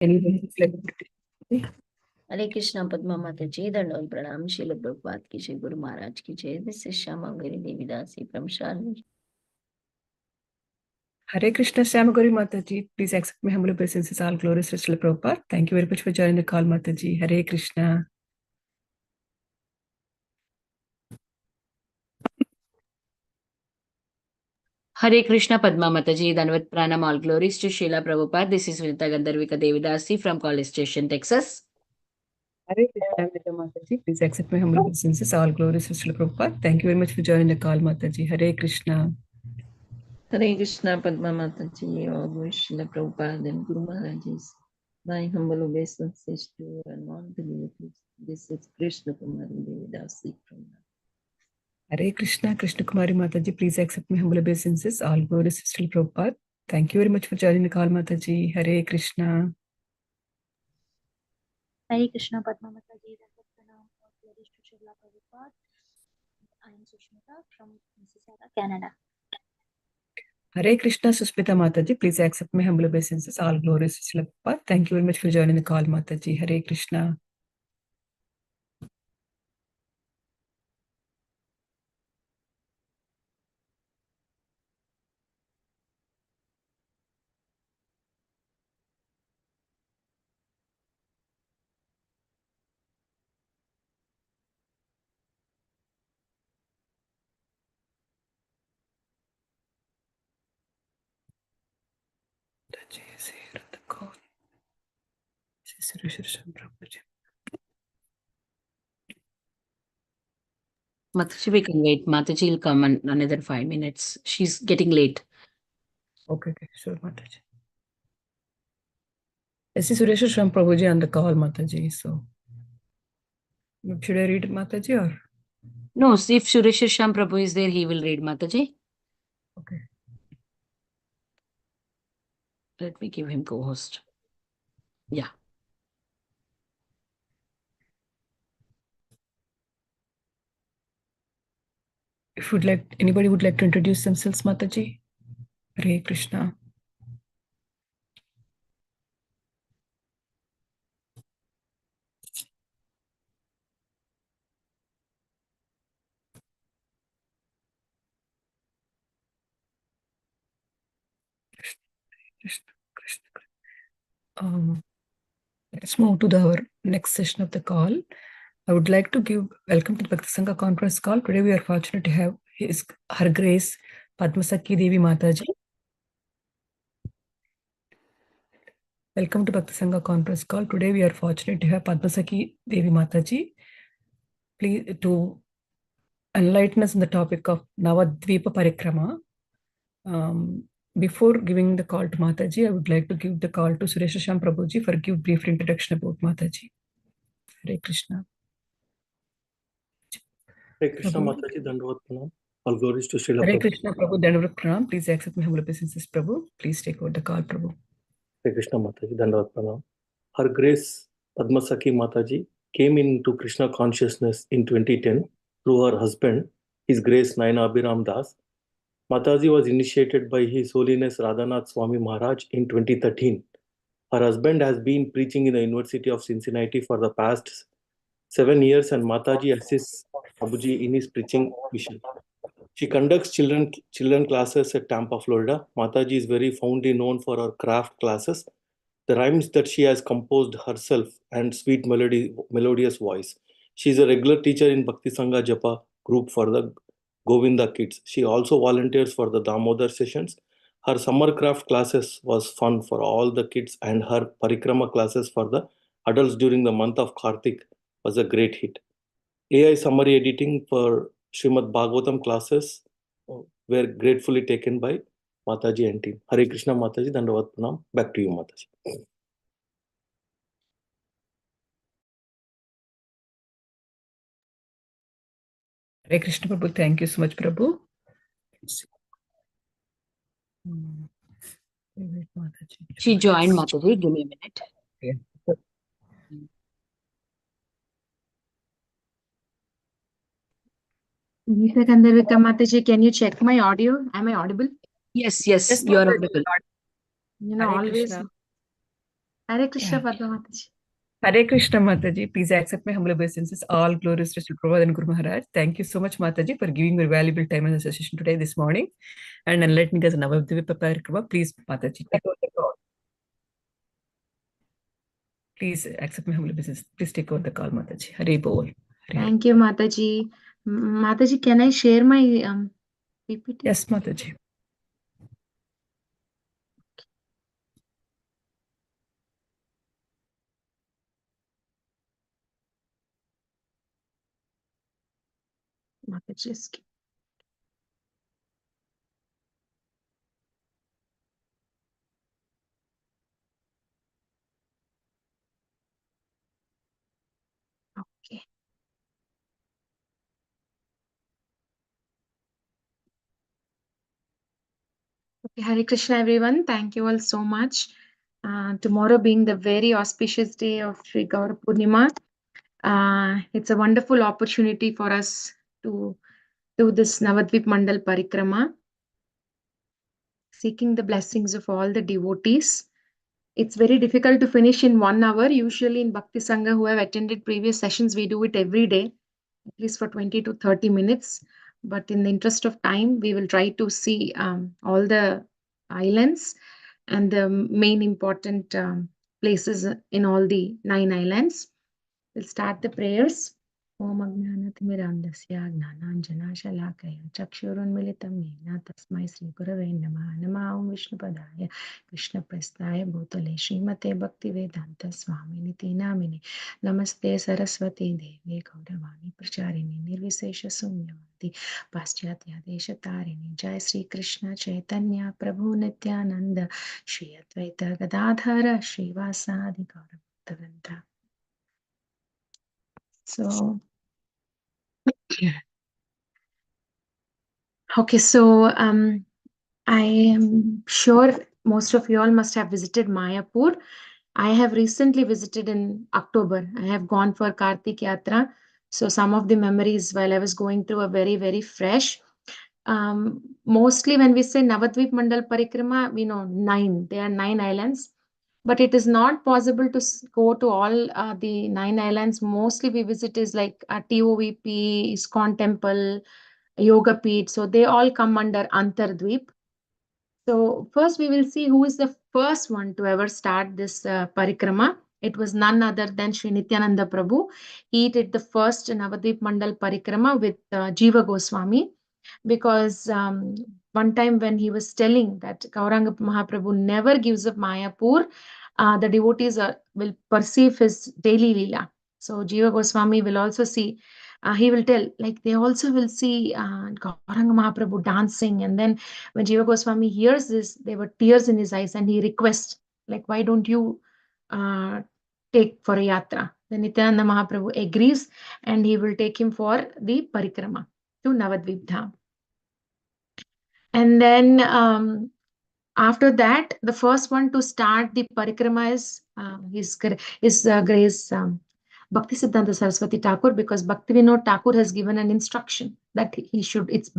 Anyone who's like to- Hare Krishna, Padma Mataji, Dandal Pranam, Srila Prabhupada ki Jai, Guru Maharaj ki Jai. This is Sakhi Devi Dasi from Sharni. Hare Krishna, Samagori Mataji. Please accept my humble obeisances. All glories to Srila Prabhupada. Thank you very much for joining the call, Mataji. Hare Krishna. Hare Krishna, Padma Mataji, Dhanavad Pranam, all glories to Srila Prabhupada. This is Vrindavan Devi Dasi from College Station, Texas. Hare Krishna, Mataji. Please accept my humble obeisances. All glories to Srila Prabhupada. Thank you very much for joining the call, Mataji. Hare Krishna. Hare Krishna, Padma Mataji, all Srila Prabhupada and Guru Maharajis. My humble obeisances to and all the devotees. This is Krishna Kumari Devi Dasi from Hare Krishna, Krishna Kumari Mataji. Please accept my humble obeisances. All glories to Srila Prabhupada. Thank you very much for joining the call, Mataji. Hare Krishna. Hare Krishna, Padma Mataji, Pranam, glories to Srila Prabhupada. I am Sushmita from Mississauga, Canada. Hare Krishna, Sushmita Mataji. Please accept my humble obeisances. All glories to Srila Prabhupada. Thank you very much for joining the call, Mataji. Hare Krishna. Mataji, we can wait. Mataji will come in another 5 minutes. She's getting late. Okay, sure, Mataji. This is Suresh Ram Prabhuji on the call, Mataji. So, should I read Mataji or? No, if Suresh Sham Prabhu is there, he will read Mataji. Okay. Let me give him co-host. Yeah. If anybody would like to introduce themselves, Mataji. Hare Krishna. Let's move to our next session of the call. I would like to give welcome to the Bhakti Sanga conference call. Today we are fortunate to have Her Grace Padmasakhi Devi Mataji. Welcome to Bhakti Sanga conference call. Today we are fortunate to have Padmasakhi Devi Mataji. Please to enlighten us on the topic of Navadwip Parikrama. Before giving the call to Mataji, I would like to give the call to Suresh Sham Prabhuji for give brief introduction about Mataji. Hare Krishna. Hare Krishna, Mataji, Dandavad Pranam. All glories to Srila Hare Prabhu. Krishna, Prabhu, Dandavad Pranam. Please accept my humble obeisances, Prabhu. Please take over the call, Prabhu. Hare Krishna, Mataji, Dandavad Pranam. Her Grace Padma Sakhi Mataji came into Krishna consciousness in 2010 through her husband, His Grace Naina Abhiram Das. Mataji was initiated by His Holiness Radhanath Swami Maharaj in 2013. Her husband has been preaching in the University of Cincinnati for the past 7 years, and Mataji assists Prabhuji in his preaching mission. She conducts children classes at Tampa, Florida. Mataji is very fondly known for her craft classes, the rhymes that she has composed herself, and sweet melodious voice. She is a regular teacher in Bhakti Sanga Japa group for the Govinda kids. She also volunteers for the Damodar sessions. Her summer craft classes was fun for all the kids, and her Parikrama classes for the adults during the month of Kartik was a great hit. AI summary editing for Srimad Bhagavatam classes were gratefully taken by Mataji and team. Hare Krishna, Mataji, Dandavad Pranam. Back to you, Mataji. Hare Krishna, Prabhu. Thank you so much, Prabhu. She joined Mataji. Give me a minute. Yeah. Kandarvika Mataji, can you check my audio? Am I audible? Yes, you are audible. You know, Hare always. Krishna. Hare Krishna, Yeah. Padma Mataji. Hare Krishna Mataji, please accept my humble obeisances. All glories to Sri Prabhupada and Guru Maharaj. Thank you so much, Mataji, for giving your valuable time in the session today, this morning, and enlightening us in Navadvip Parikrama. Please, Mataji, take over the call. Please accept my humble obeisances. Please take over the call, Mataji. Hare Bol. Thank you, Mataji. Mataji, can I share my PPT? Yes, Mataji. Mataji. Okay. Okay, Hare Krishna, everyone. Thank you all so much. Tomorrow being the very auspicious day of Sri Gaura Purnima, it's a wonderful opportunity for us to do this Navadvip Mandal Parikrama, seeking the blessings of all the devotees. It's very difficult to finish in 1 hour. Usually in Bhakti Sanga, who have attended previous sessions, we do it every day, at least for 20 to 30 minutes. But in the interest of time, we will try to see all the islands and the main important places in all the 9 islands. We'll start the prayers. Om Ajnanathmirandasya Gnananjanashalakaya Chakshurunmilitam Yena Tasmai Sri Gurave Namah Namah Om Vishnupadaya Krishna Prasthaya Bhutale Srimate Bhakti Vedanta Swaminiti Namine Namaste Saraswati Devi Gauravani Pracharini Nirvisesha Sunyavati Paschatya Desha Jai Sri Krishna Chaitanya Prabhu Nityananda Shri Advaita Gadadhara Srivasadi Gaurabhaktavrinda. So, okay, so I am sure most of you all must have visited Mayapur. I have recently visited in October. I have gone for Kartik Yatra. So some of the memories while I was going through are very, very fresh. Mostly when we say Navadvip Mandal Parikrama, we know 9. There are 9 islands. But it is not possible to go to all the 9 islands. Mostly we visit is like TOVP, ISKCON Temple, Yoga Peeth. So they all come under Antardvip. So first we will see who is the first one to ever start this parikrama. It was none other than Sri Nityananda Prabhu. He did the first Navadvip Mandal Parikrama with Jiva Goswami, because one time when he was telling that Gauranga Mahaprabhu never gives up Mayapur, the devotees will perceive his daily lila. So Jiva Goswami will also see, he will tell, like they also will see Gauranga Mahaprabhu dancing. And then when Jiva Goswami hears this, there were tears in his eyes and he requests, like, why don't you take for a yatra? Then Nityananda Mahaprabhu agrees and he will take him for the parikrama to Navadvip Dham. And then after that, the first one to start the parikrama is Grace Bhakti Siddhanta Saraswati Thakur, because Bhakti Vinod Thakur has given an instruction that he should, it's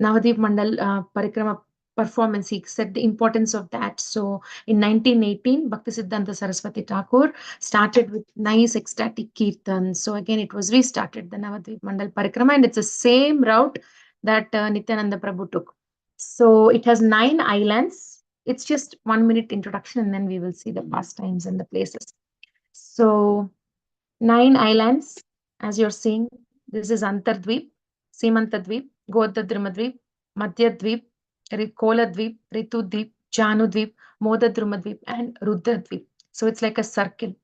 Navadvip Mandal Parikrama performance. He said the importance of that. So in 1918, Bhakti Siddhanta Saraswati Thakur started with nice ecstatic kirtan. So again, it was restarted, the Navadvip Mandal Parikrama, and it's the same route that Nityananda Prabhu took. So it has 9 islands. It's just 1 minute introduction, and then we will see the pastimes and the places. So 9 islands, as you're seeing, this is Antardvip, Simantadvip, Godadrimadvip, Madhyadvip, Koladvip, Ritudvip, Janudvip, Modadrumadvip, and Rudradvip. So it's like a circle.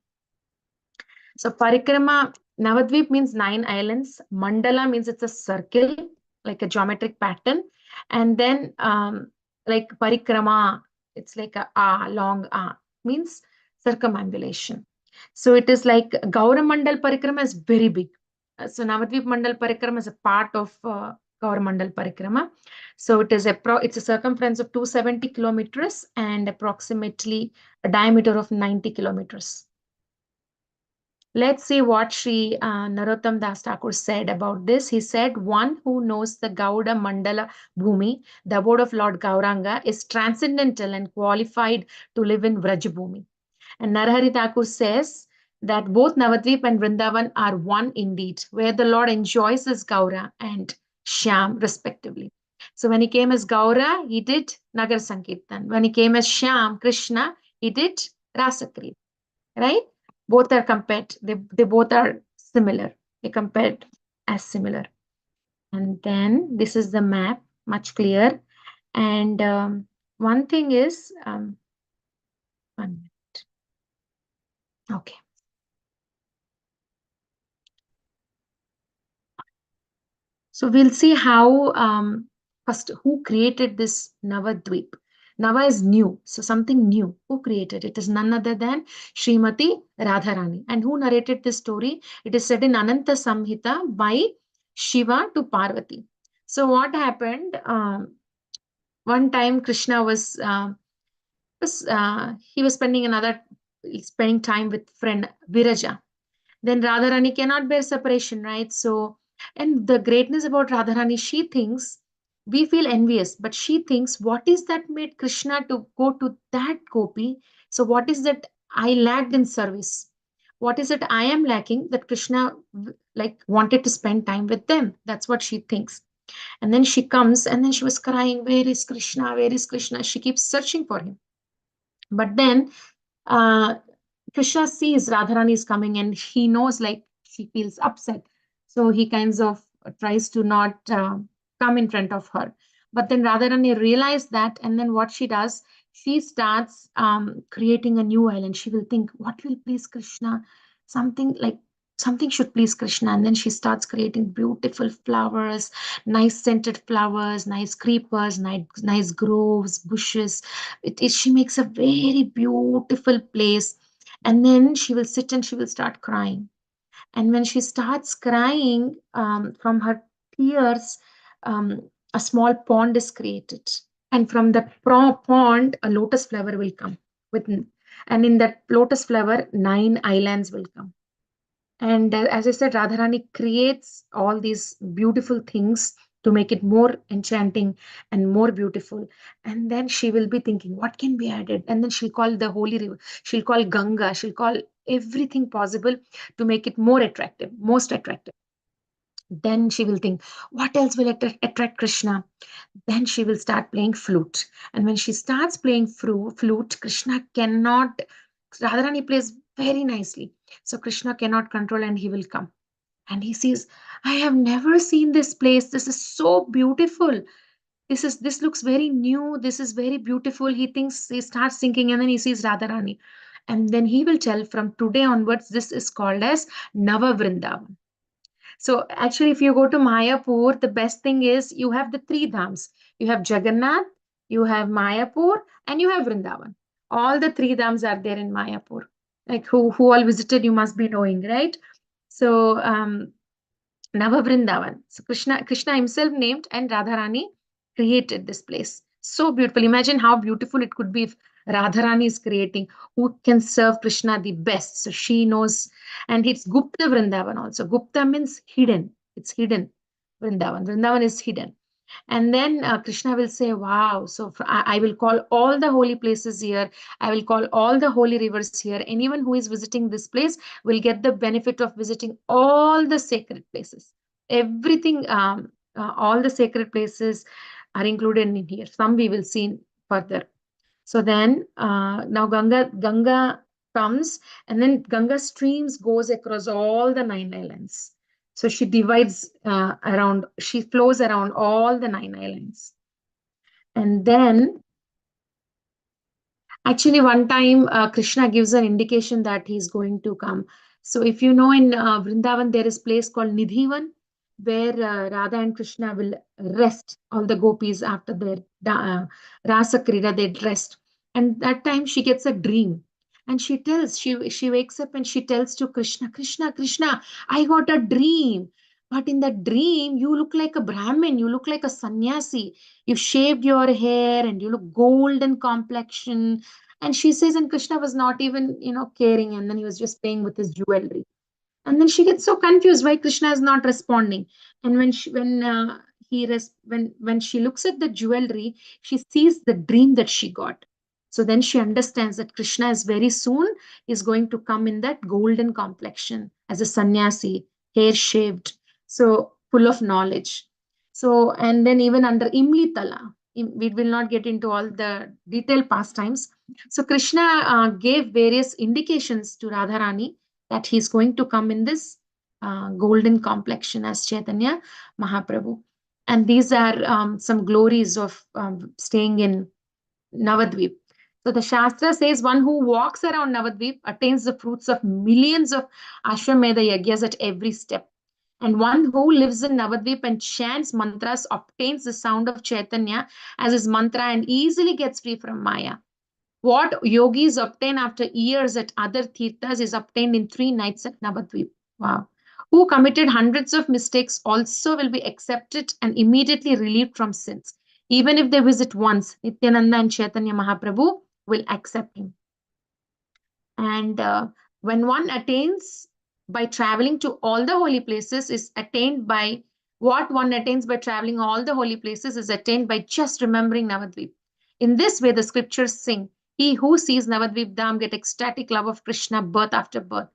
So Parikrama, Navadvip means 9 islands. Mandala means it's a circle, like a geometric pattern. And then like Parikrama, it's like a long means circumambulation. So it is like Gaura Mandal Parikrama is very big. So Navadvip Mandal Parikrama is a part of Gaura Mandal Parikrama. So it is it's a circumference of 270 kilometers and approximately a diameter of 90 kilometers. Let's see what Sri Narottam Das Thakur said about this. He said, one who knows the Gauda Mandala Bhumi, the abode of Lord Gauranga, is transcendental and qualified to live in Vrajabhumi. And Narahari Thakur says that both Navadvip and Vrindavan are one indeed, where the Lord enjoys his Gaura and Shyam respectively. So when he came as Gaura, he did Nagar Sankirtan. When he came as Shyam, Krishna, he did Rasakrit. Right? Both are compared. They both are similar. They compared as similar. And then this is the map, much clear. And one thing is, 1 minute. Okay. So we'll see how first who created this Navadvip. Nava is new, so something new. Who created it? It is none other than Srimati Radharani. And who narrated this story? It is said in Ananta Samhita by Shiva to Parvati. So what happened? One time Krishna he was spending time with friend Viraja. Then Radharani cannot bear separation, right? So, and the greatness about Radharani, she thinks we feel envious, but she thinks, what is that made Krishna to go to that gopi? So, what is that I lacked in service? What is it I am lacking that Krishna like wanted to spend time with them? That's what she thinks. And then she comes and then she was crying, where is Krishna? Where is Krishna? She keeps searching for him. But then uh, Krishna sees Radharani is coming and he knows like she feels upset. So he kinds of tries to not come in front of her. But then Radharani realized that, and then what she does, she starts creating a new island. She will think, what will please Krishna? Something should please Krishna. And then she starts creating beautiful flowers, nice scented flowers, nice creepers, nice groves, bushes. She makes a very beautiful place. And then she will sit and she will start crying. And when she starts crying, from her tears, a small pond is created. And from that pond, a lotus flower will come. And in that lotus flower, 9 islands will come. And as I said, Radharani creates all these beautiful things to make it more enchanting and more beautiful. And then she will be thinking, what can be added? And then she'll call the holy river, she'll call Ganga, she'll call everything possible to make it more attractive, most attractive. Then she will think, what else will attract Krishna? Then she will start playing flute. And when she starts playing flute, Krishna cannot, Radharani plays very nicely. So Krishna cannot control and he will come. And he says, I have never seen this place. This is so beautiful. This looks very new. This is very beautiful. He starts thinking, and then he sees Radharani. And then he will tell from today onwards, this is called as Nava Vrindavan. So actually, if you go to Mayapur, the best thing is you have the 3 dhams. You have Jagannath, you have Mayapur, and you have Vrindavan. All the 3 dhams are there in Mayapur. Like who all visited, you must be knowing, right? So Nava Vrindavan. So Krishna himself named and Radharani created this place. So beautiful. Imagine how beautiful it could be if Radharani is creating. Who can serve Krishna the best? So she knows. And it's Gupta Vrindavan also. Gupta means hidden. It's hidden. Vrindavan. Vrindavan is hidden. And then Krishna will say, wow, so I will call all the holy places here. I will call all the holy rivers here. Anyone who is visiting this place will get the benefit of visiting all the sacred places. Everything, all the sacred places are included in here. Some we will see further. So then now Ganga comes, and then Ganga streams goes across all the 9 islands. So she divides she flows around all the 9 islands. And then actually one time Krishna gives an indication that he's going to come. So if you know, in Vrindavan, there is a place called Nidhivan, where Radha and Krishna will rest, all the gopis after their Rasa Krida, they'd rest. And that time she gets a dream. And she wakes up and she tells to Krishna, Krishna, I got a dream. But in that dream, you look like a Brahmin, you look like a sannyasi. You shaved your hair and you look golden complexion. And she says, and Krishna was not even, caring. And then he was just playing with his jewelry. And then she gets so confused why Krishna is not responding. And when she looks at the jewelry, she sees the dream that she got. So then she understands that Krishna is very soon is going to come in that golden complexion as a sannyasi, hair shaved, so full of knowledge. So, and then even under Imli Tala, we will not get into all the detailed pastimes. So Krishna gave various indications to Radharani that he's going to come in this golden complexion as Chaitanya Mahaprabhu. And these are some glories of staying in Navadvip. So the Shastra says one who walks around Navadvip attains the fruits of millions of Ashwamedha yagyas at every step. And one who lives in Navadvip and chants mantras obtains the sound of Chaitanya as his mantra and easily gets free from Maya. What yogis obtain after years at other tirthas is obtained in 3 nights at Navadvip. Wow. Who committed hundreds of mistakes also will be accepted and immediately relieved from sins. Even if they visit once, Nityananda and Chaitanya Mahaprabhu will accept him. And when one attains by traveling to all the holy places is attained by what one attains by traveling all the holy places is attained by just remembering Navadvip. In this way, the scriptures sing, he who sees Navadvip Dham get ecstatic love of Krishna birth after birth.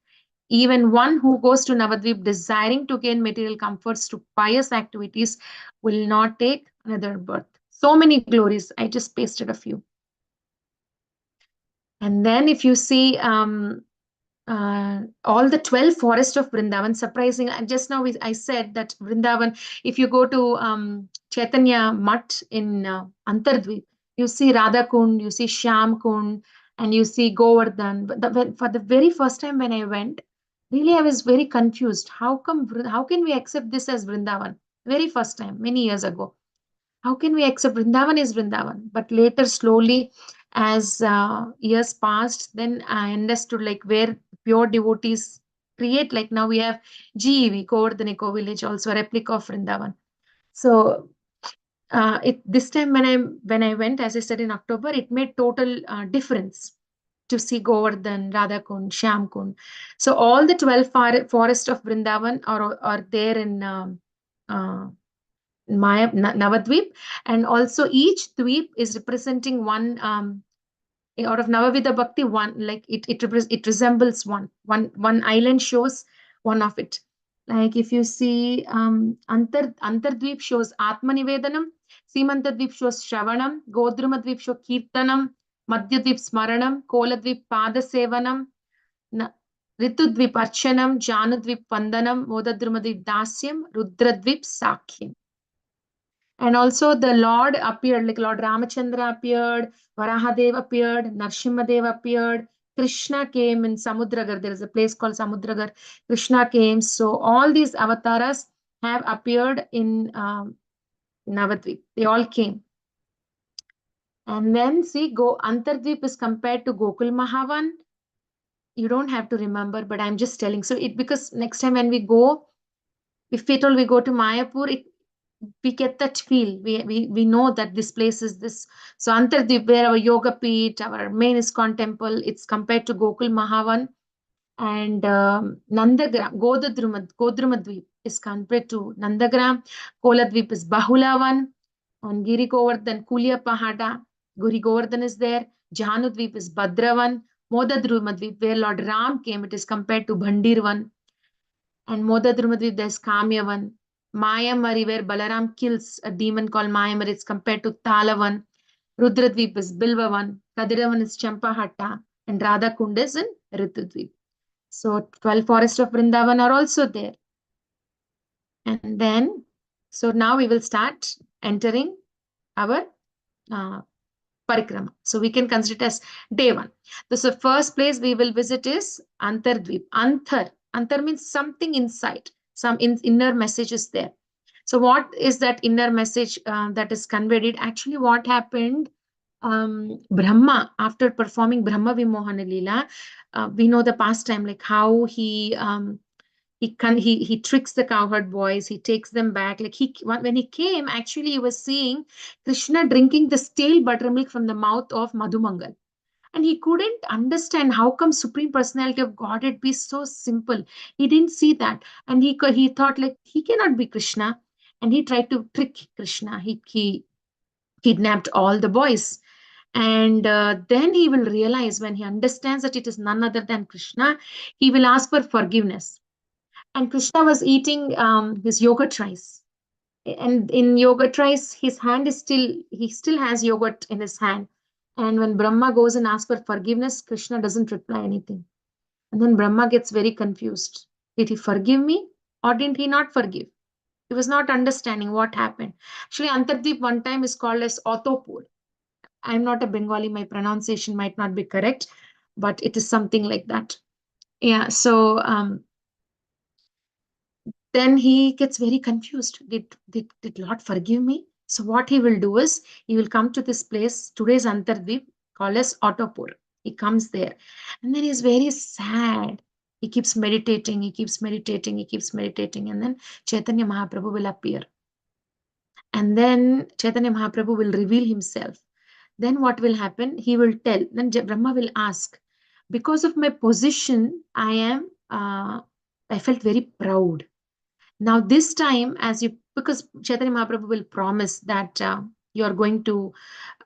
Even one who goes to Navadvip desiring to gain material comforts through pious activities will not take another birth. So many glories. I just pasted a few. And then if you see all the 12 forests of Vrindavan, surprising. And just now I said that Vrindavan, if you go to Chaitanya Mutt in Antardvip, you see Radha Kund, you see Shyam Kund, and you see Govardhan. But for the very first time when I went, really I was very confused. How can we accept this as Vrindavan? Very first time, many years ago. How can we accept Vrindavan is Vrindavan? But later, slowly, as years passed, then I understood like where pure devotees create. Like now we have GEV, Govardhan Eco Village, also a replica of Vrindavan. So this time when I went, as I said in October, it made total difference to see Govardhan, Radhakund, Shyamkund. So all the 12 forests of Vrindavan are there in Maya Navadvip, and also each dweep is representing one out of Navavidha Bhakti, one like it resembles one island shows one of it. Like if you see Antardvip shows Atmanivedanam, Simantadvip shows Shravanam, Godrumadvip shows Kirtanam, Madhyadvip Smaranam, Koladvip Padasevanam, Ritudvip Archanam, Janudvip Vandanam, Modadrumadvip Dasyam, Rudradvip Sakhyam. And also the Lord appeared, like Lord Ramachandra appeared, Varahadev appeared, Narsimhadev appeared, Krishna came in Samudragar. There is a place called Samudragar. Krishna came. So all these avatars have appeared in Navadvip. They all came. And then see, Antardvip is compared to Gokul Mahavan. You don't have to remember, but I'm just telling. So because next time when we go, if at all we go to Mayapur, we get that feel. We know that this place is this. So Antardvip, where our Yoga Peeth, our main ISKCON temple, it's compared to Gokul Mahavan. And Nandagram, Godrumadvip is compared to Nandagram. Koladvip is Bahulavan. And Giri Govardhan, Kulia Pahada, Guri Govardhan is there. Janudvip is Badravan. Modadrumadvip, where Lord Ram came, it is compared to Bhandirvan. And Modadrumadvip, there's Kamyavan. Mayamari, where Balaram kills a demon called Mayamari, it's compared to Talavan. Rudradvip is Bilvavan. Kadiravan is Champahatta. And Radha Kund is in Ritudvip. So 12 forests of Vrindavan are also there. And then, so now we will start entering our parikrama. So we can consider it as day 1. So the first place we will visit is Antardvip. Antar means something inside. Some inner message is there. So what is that inner message that is conveyed? Actually, what happened? Brahma, after performing Brahma Vimohana Leela, we know the pastime, like how he tricks the cowherd boys, he takes them back. Like when he came, actually he was seeing Krishna drinking the stale buttermilk from the mouth of Madhumangal. And he couldn't understand how come Supreme Personality of Godhead be so simple. He didn't see that. And he thought like he cannot be Krishna. And he tried to trick Krishna. He kidnapped all the boys. And then he will realize, when he understands that it is none other than Krishna, he will ask for forgiveness. And Krishna was eating his yogurt rice. And in yogurt rice, his hand is he still has yogurt in his hand. And when Brahma goes and asks for forgiveness, Krishna doesn't reply anything. And then Brahma gets very confused. Did he forgive me or did he not forgive? He was not understanding what happened. Actually, Antardweep one time is called as Autopur. I'm not a Bengali, my pronunciation might not be correct, but it is something like that. Yeah, so then he gets very confused. Did Lord forgive me? So what he will do is, he will come to this place, today's Antardweep, called as Autopur. He comes there, and then he's very sad. He keeps meditating, he keeps meditating, he keeps meditating, and then Chaitanya Mahaprabhu will appear. And then Chaitanya Mahaprabhu will reveal himself. Then what will happen? He will tell. Then Brahma will ask, because of my position, I felt very proud. Now this time, because Chaitanya Mahaprabhu will promise that you are going to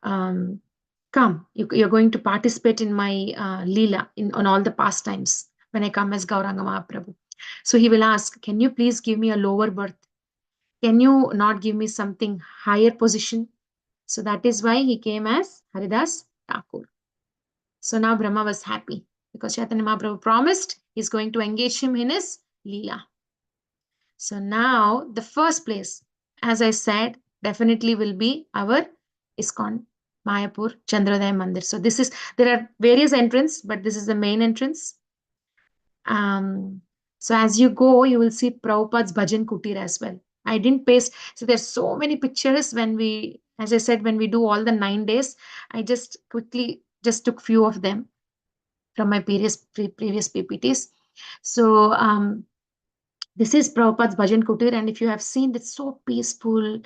come, you're going to participate in my Leela, on all the pastimes when I come as Gauranga Mahaprabhu. So he will ask, can you please give me a lower birth? Can you not give me something higher position? So that is why he came as Haridas Thakur. So now Brahma was happy because Chaitanya Mahaprabhu promised he's going to engage him in his Leela. So now the first place, as I said, definitely will be our ISKCON Mayapur Chandrodaya Mandir. So there are various entrances, but this is the main entrance. So as you go, you will see Prabhupada's Bhajan Kutir as well. I didn't paste. So there's so many pictures as I said, when we do all the 9 days, I just quickly took few of them from my previous PPTs. So this is Prabhupada's Bhajan Kutir, and if you have seen, it's so peaceful.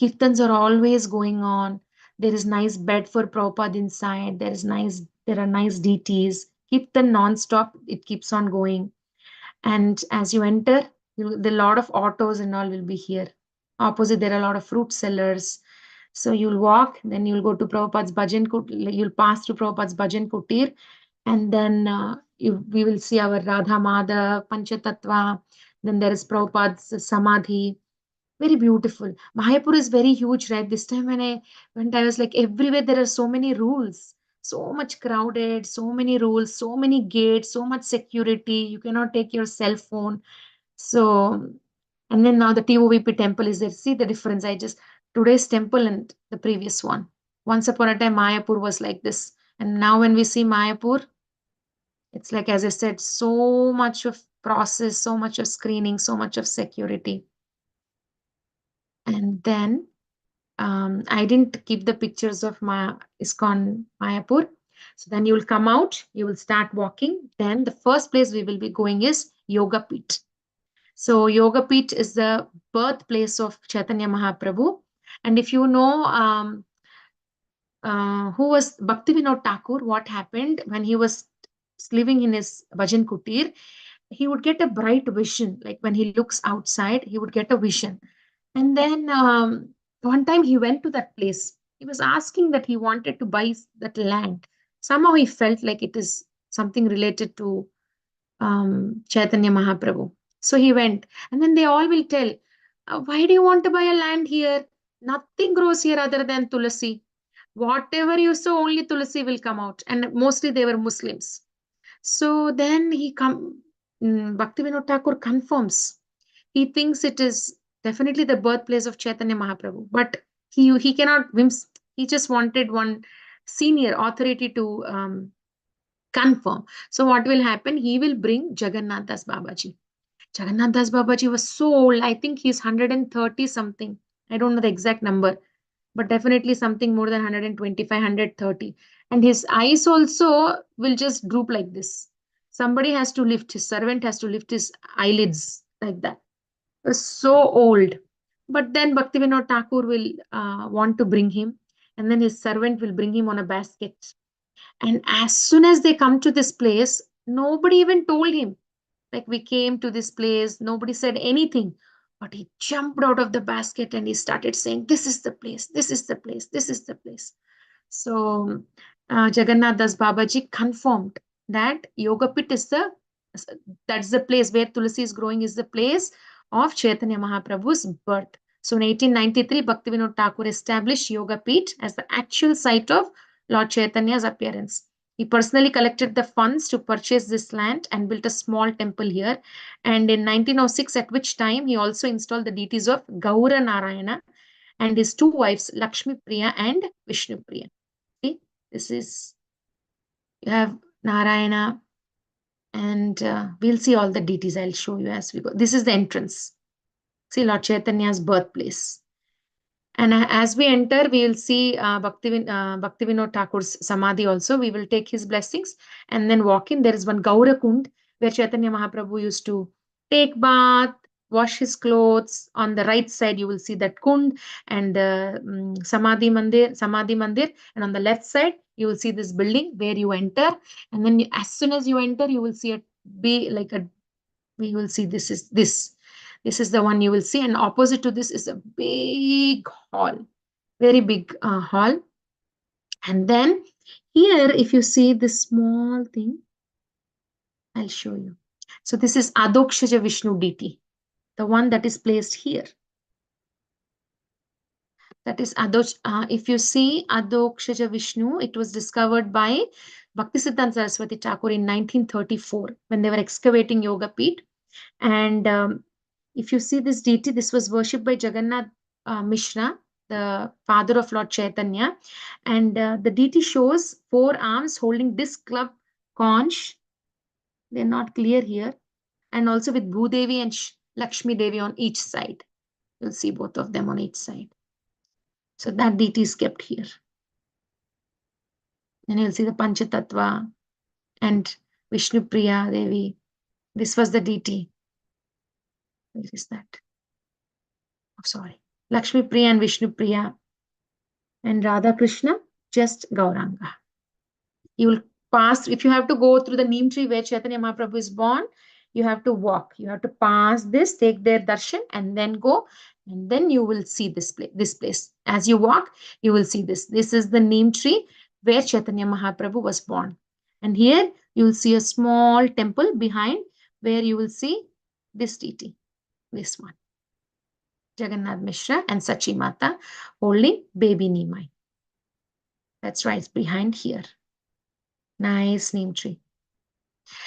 Kirtans are always going on. There is nice bed for Prabhupada inside. There are nice deities. Kirtan non-stop. It keeps on going. And as you enter, the lot of autos and all will be here. Opposite, there are a lot of fruit sellers. So you'll walk, then you'll go to Prabhupada's Bhajan Kutir. You'll pass through Prabhupada's Bhajan Kutir, and then we will see our Radha Madhav, Panchatattva. Then there is Prabhupada's Samadhi. Very beautiful. Mayapur is very huge, right? This time when I went, I was like, everywhere there are so many rules, so much crowded, so many rules, so many gates, so much security. You cannot take your cell phone. So, and then now the TOVP temple is there. See the difference. Today's temple and the previous one. Once upon a time, Mayapur was like this. And now when we see Mayapur, it's like, as I said, so much of process, so much of screening, so much of security. And then I didn't keep the pictures of my ISKCON Mayapur. So then you will come out, you will start walking. Then the first place we will be going is Yoga Pit. So Yoga Pit is the birthplace of Chaitanya Mahaprabhu. And if you know who was Bhaktivinoda Thakur, what happened when he was living in his Bhajan Kutir, he would get a bright vision. Like when he looks outside, he would get a vision. And then one time he went to that place. He was asking that he wanted to buy that land. Somehow he felt like it is something related to Chaitanya Mahaprabhu. So he went. And then they all will tell, why do you want to buy a land here? Nothing grows here other than tulasi. Whatever you sow, only tulasi will come out. And mostly they were Muslims. So then Bhaktivinoda Thakur confirms. He thinks it is definitely the birthplace of Chaitanya Mahaprabhu, but he cannot. He just wanted one senior authority to confirm. So what will happen? He will bring Jagannath Das Babaji. Jagannath Das Babaji was so old. I think he's 130 something. I don't know the exact number, but definitely something more than 125, 130. And his eyes also will just droop like this. Somebody has to lift, his servant has to lift his eyelids like that. Was so old. But then Bhaktivinoda Thakur will want to bring him, and then his servant will bring him on a basket. And as soon as they come to this place, nobody even told him, like, we came to this place, nobody said anything. But he jumped out of the basket and he started saying, this is the place, this is the place, this is the place. So Jagannath Das Babaji confirmed that Yoga Pit is that's the place where Tulsi is growing, is the place of Chaitanya Mahaprabhu's birth. So in 1893, Bhaktivinoda Thakur established Yoga Pit as the actual site of Lord Chaitanya's appearance. He personally collected the funds to purchase this land and built a small temple here. And in 1906, at which time he also installed the deities of Gaura Narayana and his two wives, Lakshmi Priya and Vishnu Priya. See, this is, you have Narayana, and we'll see all the deities. I'll show you as we go. This is the entrance. See, Lord Chaitanya's birthplace. And as we enter, we will see Bhaktivinoda Thakur's Samadhi also. We will take his blessings and then walk in. There is one Gaura Kund where Chaitanya Mahaprabhu used to take bath, wash his clothes. On the right side, you will see that Kund and Samadhi Mandir. And on the left side, you will see this building where you enter. And then as soon as you enter, you will see we will see this is the one you will see, and opposite to this is a big hall, very big hall. And then here, if you see this small thing, I'll show you. So this is Adokshaja Vishnu deity, the one that is placed here. That is if you see Adokshaja Vishnu, it was discovered by Bhaktisiddhanta Saraswati Thakur in 1934 when they were excavating Yoga Pit. And if you see this deity, this was worshipped by Jagannath Mishra, the father of Lord Chaitanya. And the deity shows 4 arms holding this club conch. They're not clear here. And also with Bhudevi and Lakshmi Devi on each side. You'll see both of them on each side. So that deity is kept here. Then you'll see the Panchatattva and Vishnu Priya Devi. This was the deity. Where is that? Oh, sorry. Lakshmi Priya and Vishnu Priya. And Radha Krishna, just Gauranga. You will pass, if you have to go through the neem tree where Chaitanya Mahaprabhu is born, you have to walk. You have to pass this, take their darshan, and then go. And then you will see this place. As you walk, you will see this. This is the neem tree where Chaitanya Mahaprabhu was born. And here you will see a small temple behind where you will see this deity, this one. Jagannath Mishra and Sachi Mata holding baby Nimai. That's right, it's behind here. Nice neem tree.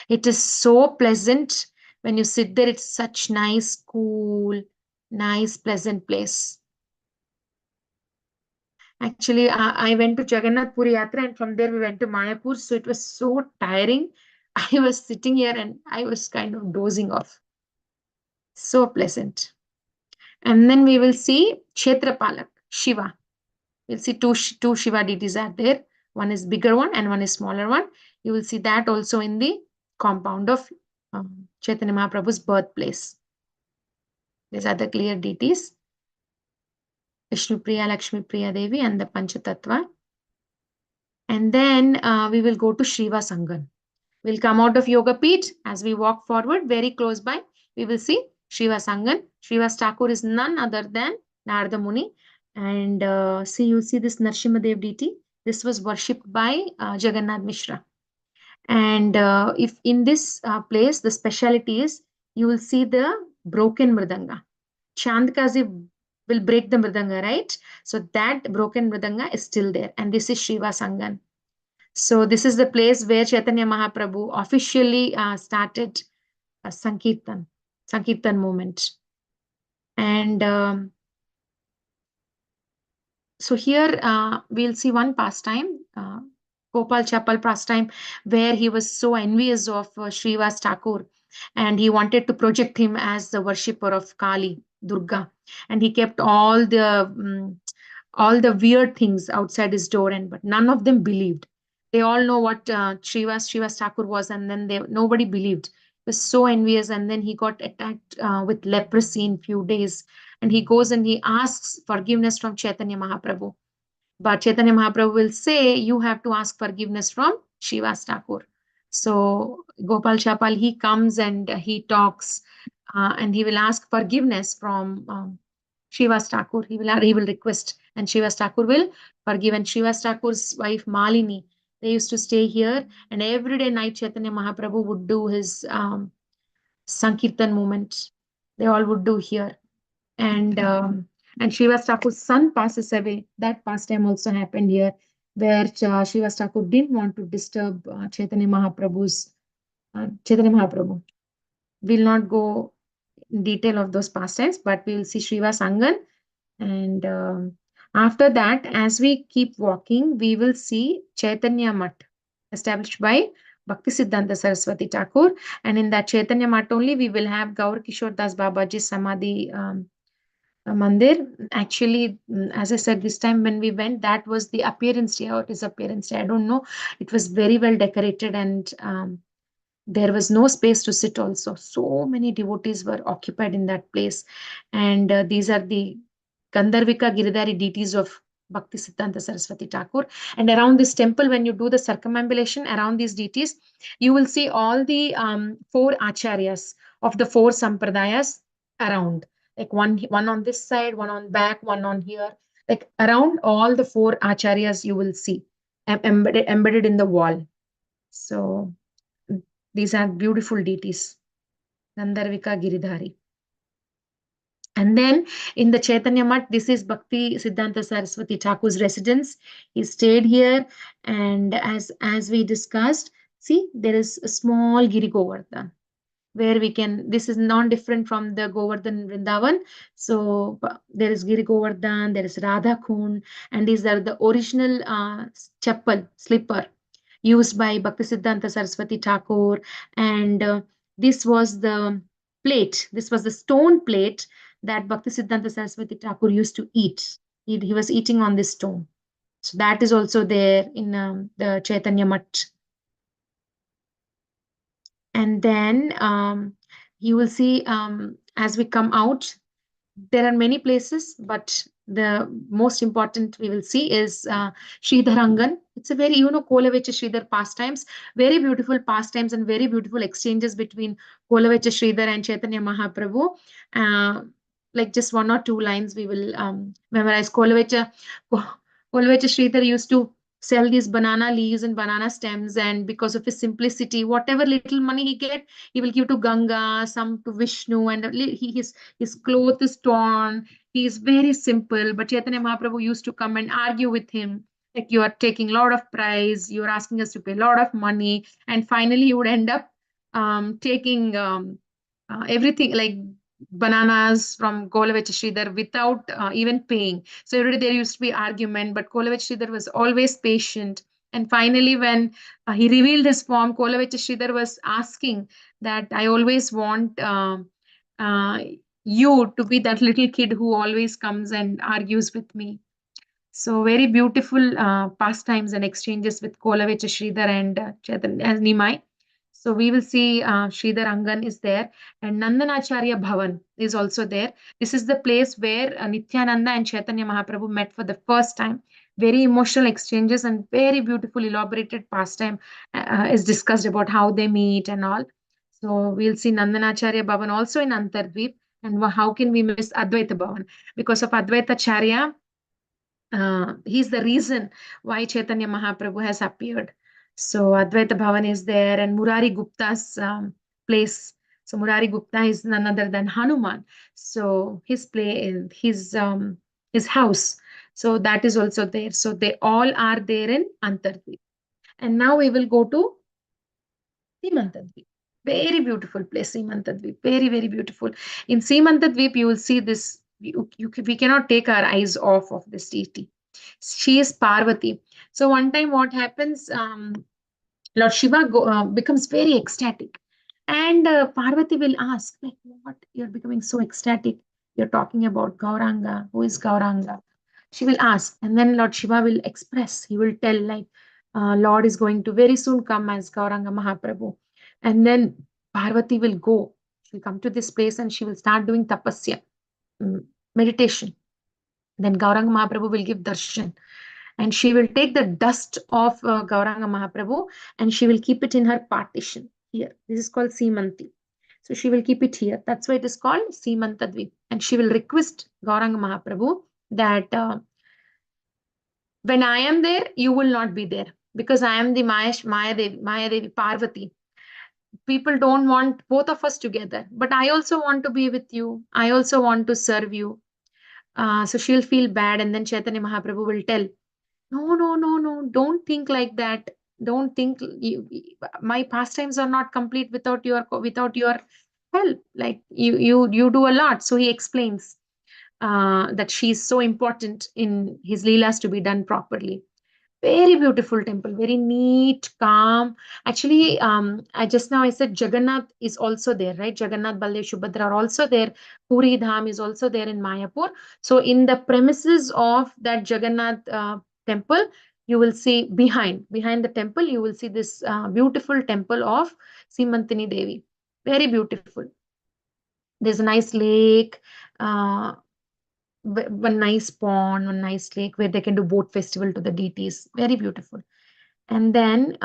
It is so pleasant when you sit there. It's such nice, cool, nice, pleasant place. Actually, I went to Jagannath Puri Yatra, and from there we went to Mayapur. So it was so tiring. I was sitting here and I was kind of dozing off. So pleasant. And then we will see Kshetrapalak, Shiva. We'll see two Shiva deities are there. One is bigger one and one is smaller one. You will see that also in the compound of Chaitanya Mahaprabhu's birthplace. These are the clear deities. Vishnu Priya, Lakshmi Priya Devi and the Panchatattva. And then we will go to Shiva Sangan. We'll come out of Yoga Pit. As we walk forward, very close by, we will see Shiva Sangan. Shiva Thakur is none other than Narada Muni. And you'll see this Narsimhadev deity. This was worshipped by Jagannath Mishra. And if in this place, the speciality is, you will see the broken mridanga. Chandkazi will break the mridanga, right? So that broken mridanga is still there. And this is Shiva Sangan. So this is the place where Chaitanya Mahaprabhu officially started a Sankirtan movement. And so here we'll see one pastime, Gopal Chapal pastime, where he was so envious of Srivas Thakur, and he wanted to project him as the worshipper of Kali, Durga, and he kept all the weird things outside his door, but none of them believed. They all know what Srivas Thakur was, and then nobody believed. He was so envious, and then he got attacked with leprosy in few days, and he goes and he asks forgiveness from Chaitanya Mahaprabhu. But Chaitanya Mahaprabhu will say, you have to ask forgiveness from Srivas Thakur. So Gopal Chapal, he comes and he talks, and he will ask forgiveness from Srivas Thakur. He will request, and Srivas Thakur will forgive. And Srivas Thakur's wife Malini, they used to stay here, and every day night Chaitanya Mahaprabhu would do his Sankirtan movement. They all would do here. And Srivas Thakur's son passes away. That pastime also happened here, where Srivas Thakur didn't want to disturb Chaitanya Mahaprabhu's Chaitanya Mahaprabhu. We'll not go in detail of those pastimes, but we will see Srivas Angan. And after that, as we keep walking, we will see Chaitanya Mat, established by Bhakti Siddhanta Saraswati Thakur. And in that Chaitanya Mat only, we will have Gaur Kishore Das Babaji's Samadhi Mandir. Actually, as I said, this time when we went, that was the appearance day or disappearance day. I don't know. It was very well decorated, and there was no space to sit also. So many devotees were occupied in that place. And these are the Gandharvika Giridhari deities of Bhakti Siddhanta Saraswati Thakur. And around this temple, when you do the circumambulation around these deities, you will see all the four acharyas of the four sampradayas around. Like one on this side, one on back, one on here. Like around all the four acharyas you will see embedded in the wall. So these are beautiful deities. Gandharvika Giridhari. And then in the Chaitanya Mat, this is Bhakti Siddhanta Saraswati Thakur's residence. He stayed here, and as we discussed, see, there is a small Giri Govardhan where we can, this is non-different from the Govardhan Vrindavan. So there is Giri Govardhan, there is Radha Kund, and these are the original chappal, slipper, used by Bhakti Siddhanta Saraswati Thakur. And this was the plate, this was the stone plate that Bhakti Siddhanta Saraswati Thakur used to eat. He was eating on this stone. So that is also there in the Chaitanya Mat. And then you will see as we come out, there are many places, but the most important we will see is Sridharangan. It's a very, Kolavecha Sridhar pastimes, very beautiful pastimes and very beautiful exchanges between Kolavecha Sridhar and Chaitanya Mahaprabhu. Like just one or two lines we will memorize. Kolavecha Sridhar used to sell these banana leaves and banana stems, and because of his simplicity, whatever little money he get, he will give to Ganga, some to Vishnu, and his cloth is torn. He is very simple, but Chaitanya Mahaprabhu used to come and argue with him, like, you are taking a lot of price, you are asking us to pay a lot of money, and finally he would end up taking everything, like bananas from Kolavecha Sridhar without even paying. So every day there used to be argument, but Kolavecha Sridhar was always patient. And finally, when he revealed his form, Kolavecha Sridhar was asking that, I always want you to be that little kid who always comes and argues with me. So very beautiful pastimes and exchanges with Kolavecha Sridhar and Chaitanya and Nimai. So we will see Sridhar Angan is there, and Nandanacharya Bhavan is also there. This is the place where Nityananda and Chaitanya Mahaprabhu met for the first time. Very emotional exchanges and very beautiful elaborated pastime is discussed about how they meet and all. So we'll see Nandanacharya Bhavan also in Antardvip. And how can we miss Advaita Bhavan? Because of Advaita Charya, he's the reason why Chaitanya Mahaprabhu has appeared. So Advaita Bhavan is there, and Murari Gupta's place. So Murari Gupta is none other than Hanuman. So his his house. So that is also there. So they all are there in Antardvip. And now we will go to Simantadvip. Very beautiful place, Simantadvip. Very, very beautiful. In Simantadvip, you will see this. We cannot take our eyes off of this deity. She is Parvati. So one time what happens, Lord Shiva becomes very ecstatic. And Parvati will ask, like, what? You're becoming so ecstatic. You're talking about Gauranga. Who is Gauranga? She will ask. And then Lord Shiva will express. He will tell, like, Lord is going to very soon come as Gauranga Mahaprabhu. And then Parvati will go. She'll come to this place and she will start doing tapasya, meditation. Then Gauranga Mahaprabhu will give darshan. And she will take the dust of Gauranga Mahaprabhu and she will keep it in her partition here. This is called Simanti. So she will keep it here. That's why it is called Simantadvip. And she will request Gauranga Mahaprabhu that when I am there, you will not be there, because I am the Maya Devi, Parvati. People don't want both of us together, but I also want to be with you. I also want to serve you. So she'll feel bad, and then Chaitanya Mahaprabhu will tell, no, no, no, no, don't think like that. Don't think my pastimes are not complete without your help. Like you do a lot. So he explains that she's so important in his leelas to be done properly. Very beautiful temple, very neat, calm. Actually, I just now I said Jagannath is also there, right? Jagannath, Baldev, Subhadra are also there. Puri Dham is also there in Mayapur. So in the premises of that Jagannath temple, you will see behind the temple, you will see this beautiful temple of Simantini Devi. Very beautiful. There's a nice lake. Uh, one nice pond, one nice lake where they can do boat festival to the deities. Very beautiful. And then,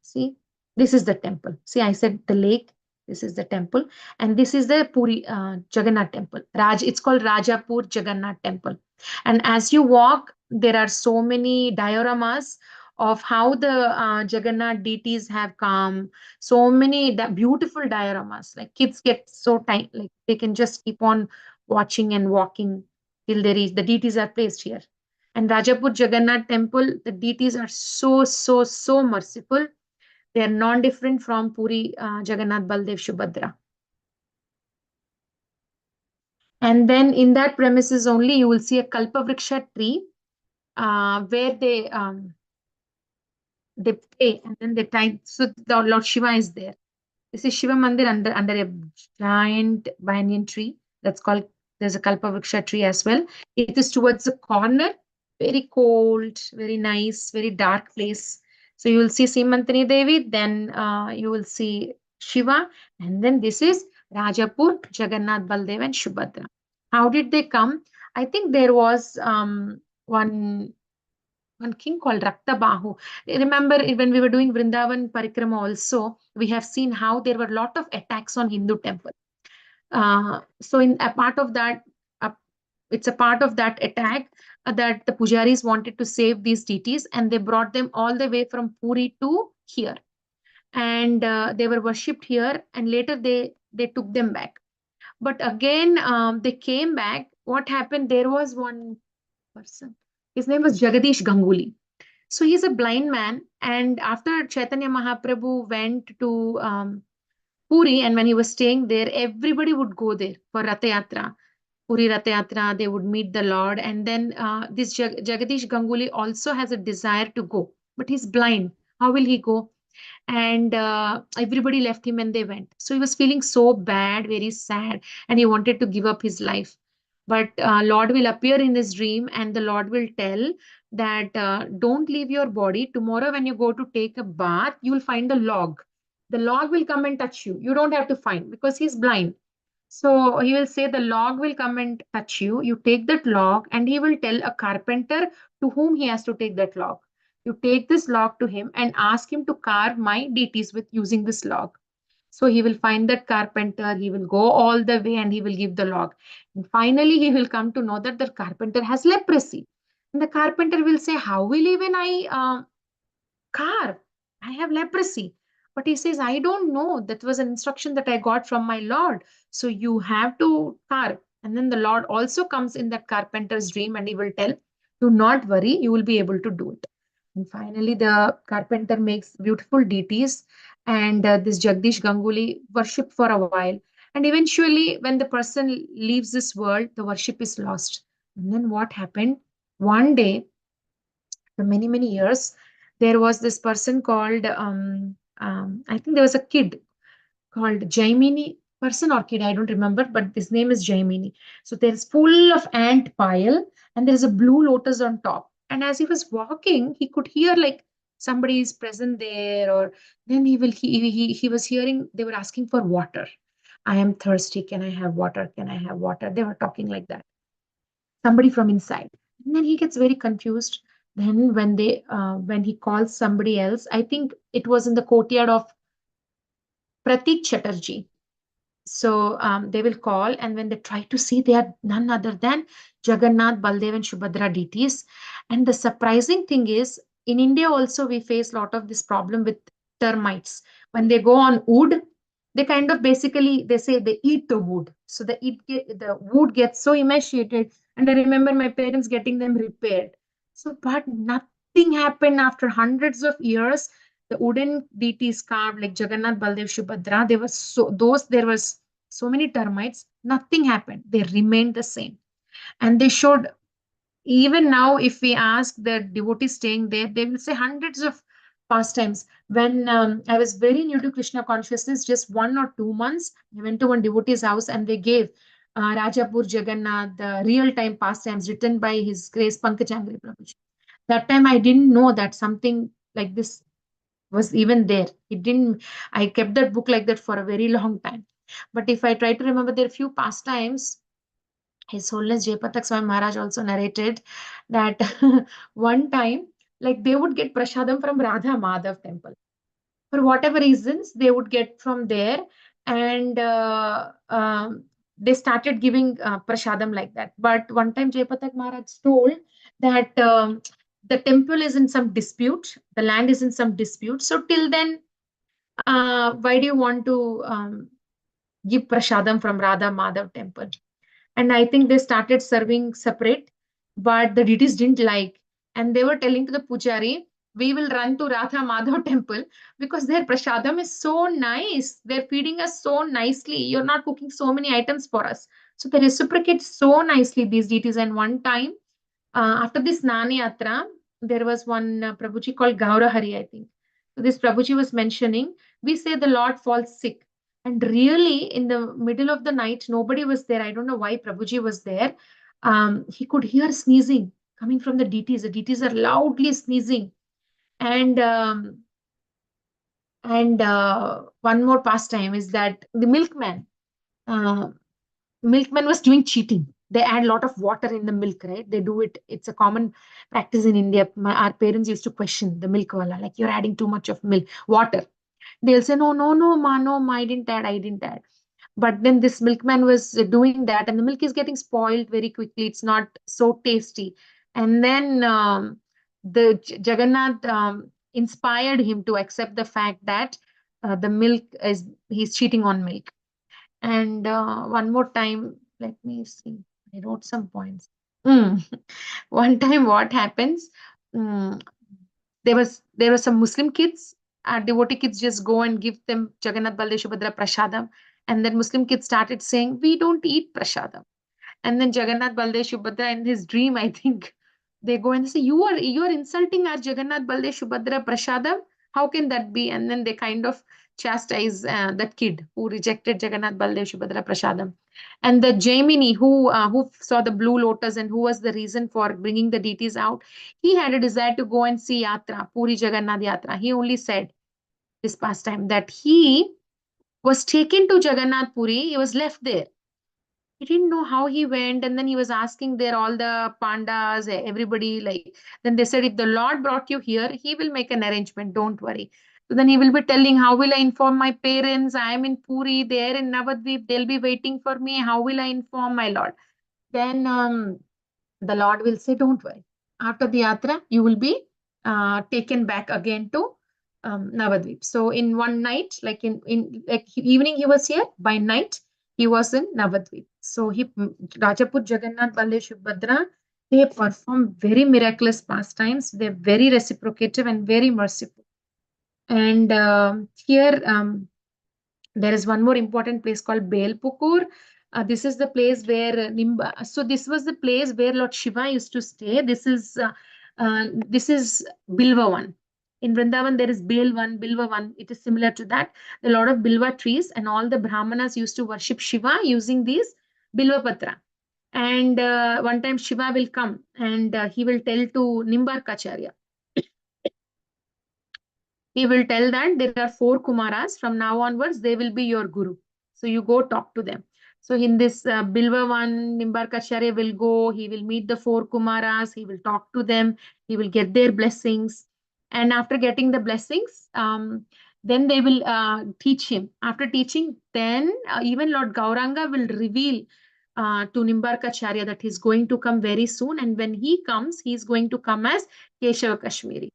see, this is the temple. See, I said the lake. This is the temple, and this is the Puri Jagannath temple. It's called Rajapur Jagannath temple. And as you walk, there are so many dioramas of how the Jagannath deities have come. So many beautiful dioramas. Like kids get so tight, like they can just keep on watching and walking till they reach. The deities are placed here. And Rajapur Jagannath temple, the deities are so, so, so merciful. They are non-different from Puri Jagannath Baldev Subhadra. And then in that premises only, you will see a Kalpavriksha tree where they pray and then they tie. So the Lord Shiva is there. This is Shiva Mandir under a giant banyan tree. That's called, there's a Kalpavriksha tree as well. It is towards the corner, very cold, very nice, very dark place. So you will see Simantini Devi, then you will see Shiva, and then this is Rajapur, Jagannath, Baldev, and Subhadra. How did they come? I think there was one king called Raktabahu. Remember when we were doing Vrindavan Parikrama also, we have seen how there were a lot of attacks on Hindu temple. So in a part of that, uh, it's a part of that attack that the pujaris wanted to save these deities, and they brought them all the way from Puri to here. And they were worshipped here, and later they took them back. But again, they came back. What happened? There was one person. His name was Jagadish Ganguly. So he's a blind man. And after Chaitanya Mahaprabhu went to Puri, and when he was staying there, everybody would go there for Ratha Yatra. Puri Ratha Yatra, they would meet the Lord. And then this Jagadish Ganguly also has a desire to go, but he's blind. How will he go? And everybody left him and they went. So he was feeling so bad, very sad, and he wanted to give up his life. But Lord will appear in his dream, and the Lord will tell that don't leave your body. Tomorrow when you go to take a bath, you will find a log. The log will come and touch you. You don't have to find, because he's blind. So he will say the log will come and touch you. You take that log, and he will tell a carpenter to whom he has to take that log. You take this log to him and ask him to carve my deities with using this log. So he will find that carpenter, he will go all the way, and he will give the log. And finally, he will come to know that the carpenter has leprosy. And the carpenter will say, how will even I carve? I have leprosy. But he says, I don't know. That was an instruction that I got from my Lord. So you have to carve. And then the Lord also comes in that carpenter's dream, and he will tell, do not worry, you will be able to do it. And finally, the carpenter makes beautiful deities, and this Jagdish Ganguly worship for a while. And eventually, when the person leaves this world, the worship is lost. And then what happened? One day, for many, many years, there was this person called, I think there was a kid called Jaimini, person or kid, I don't remember, but his name is Jaimini. So there's full of ant pile, and there's a blue lotus on top. And as he was walking, he could hear like somebody is present there, or then he was hearing they were asking for water. I am thirsty. Can I have water? Can I have water? They were talking like that. Somebody from inside. And then he gets very confused. Then when he calls somebody else, I think it was in the courtyard of Pratik Chatterjee. So they will call, and when they try to see, they are none other than Jagannath, Baldev, and Subhadra deities. And the surprising thing is, in India also we face a lot of this problem with termites. When they go on wood, they kind of basically, they say they eat the wood. So the wood gets so emaciated. And I remember my parents getting them repaired. So, but nothing happened after hundreds of years. The wooden deities carved like Jagannath, Baldev, Subhadra, there was so many termites, nothing happened. They remained the same. And they showed, even now, if we ask the devotees staying there, they will say hundreds of pastimes. When I was very new to Krishna consciousness, just 1 or 2 months, I went to one devotee's house and they gave Rajapur Jagannath, the real-time pastimes written by His Grace Pankajangri Prabhuji. That time I didn't know that something like this was even there. It didn't, I kept that book like that for a very long time. But if I try to remember, there are few pastimes. His Holiness Jayapatak Swami Maharaj also narrated that one time, like they would get prasadam from Radha Madhav temple. For whatever reasons, they would get from there, and they started giving prasadam like that. But one time, Jayapatak Maharaj told that the temple is in some dispute, the land is in some dispute. So till then, why do you want to give prasadam from Radha Madhav temple? And I think they started serving separate, but the deities didn't like. And they were telling to the pujari, we will run to Radha Madhav temple because their prasadam is so nice. They're feeding us so nicely. You're not cooking so many items for us. So they reciprocate so nicely, these deities. And one time, after this Nani Yatra, there was one Prabhuji called Gaura Hari, I think. So this Prabhuji was mentioning, we say the Lord falls sick. And really, in the middle of the night, nobody was there. I don't know why Prabhuji was there. He could hear sneezing coming from the deities. The deities are loudly sneezing. And one more pastime is that the milkman was doing cheating. They add a lot of water in the milk, right? They do it. It's a common practice in India. Our parents used to question the milk wala, like you're adding too much of milk, water. They'll say, no, no, no, ma, no, ma, I didn't add. But then this milkman was doing that, and the milk is getting spoiled very quickly. It's not so tasty. And then Jagannath inspired him to accept the fact that the milk is, he's cheating on milk. And one more time, let me see. I wrote some points. One time, what happens? Mm, there were some Muslim kids, devotee kids just go and give them Jagannath Baldev Subhadra prasadam, and then Muslim kids started saying, "We don't eat prasadam." And then Jagannath Baldev Subhadra in his dream, I think, they go and say, you are insulting our Jagannath Baldev Subhadra prasadam. How can that be? And then they kind of chastise that kid who rejected Jagannath Baldev Subhadra prasadam. And the Jaimini who saw the blue lotus and who was the reason for bringing the deities out, he had a desire to go and see Yatra, Puri Jagannath Yatra. He only said this pastime that he was taken to Jagannath Puri. He was left there. He didn't know how he went, and then he was asking there all the pandas, everybody, like, then they said, if the Lord brought you here, he will make an arrangement, don't worry. So then he will be telling, how will I inform my parents? I am in Puri, they're in Navadwip, they'll be waiting for me. How will I inform my Lord? Then the Lord will say, don't worry. After the yatra, you will be taken back again to Navadvip. So in one night, like in like evening he was here, by night he was in Navadvip. So Rajapur Jagannath Baldev Subhadra, they perform very miraculous pastimes. They're very reciprocative and very merciful. And here there is one more important place called Belpukur. This is the place where So this was the place where Lord Shiva used to stay. This is Bilva one. In Vrindavan, there is Bilva one. It is similar to that. There are a lot of Bilva trees, and all the Brahmanas used to worship Shiva using these Bilva Patra. And one time Shiva will come and he will tell to Nimbarkacharya. He will tell that there are 4 Kumaras. From now onwards, they will be your guru. So you go talk to them. So in this Bilva one, Nimbarkacharya will go. He will meet the 4 Kumaras. He will talk to them. He will get their blessings. And after getting the blessings, Then they will teach him. After teaching, then even Lord Gauranga will reveal to Nimbarkacharya that he's going to come very soon. And when he comes, he's going to come as Keshava Kashmiri.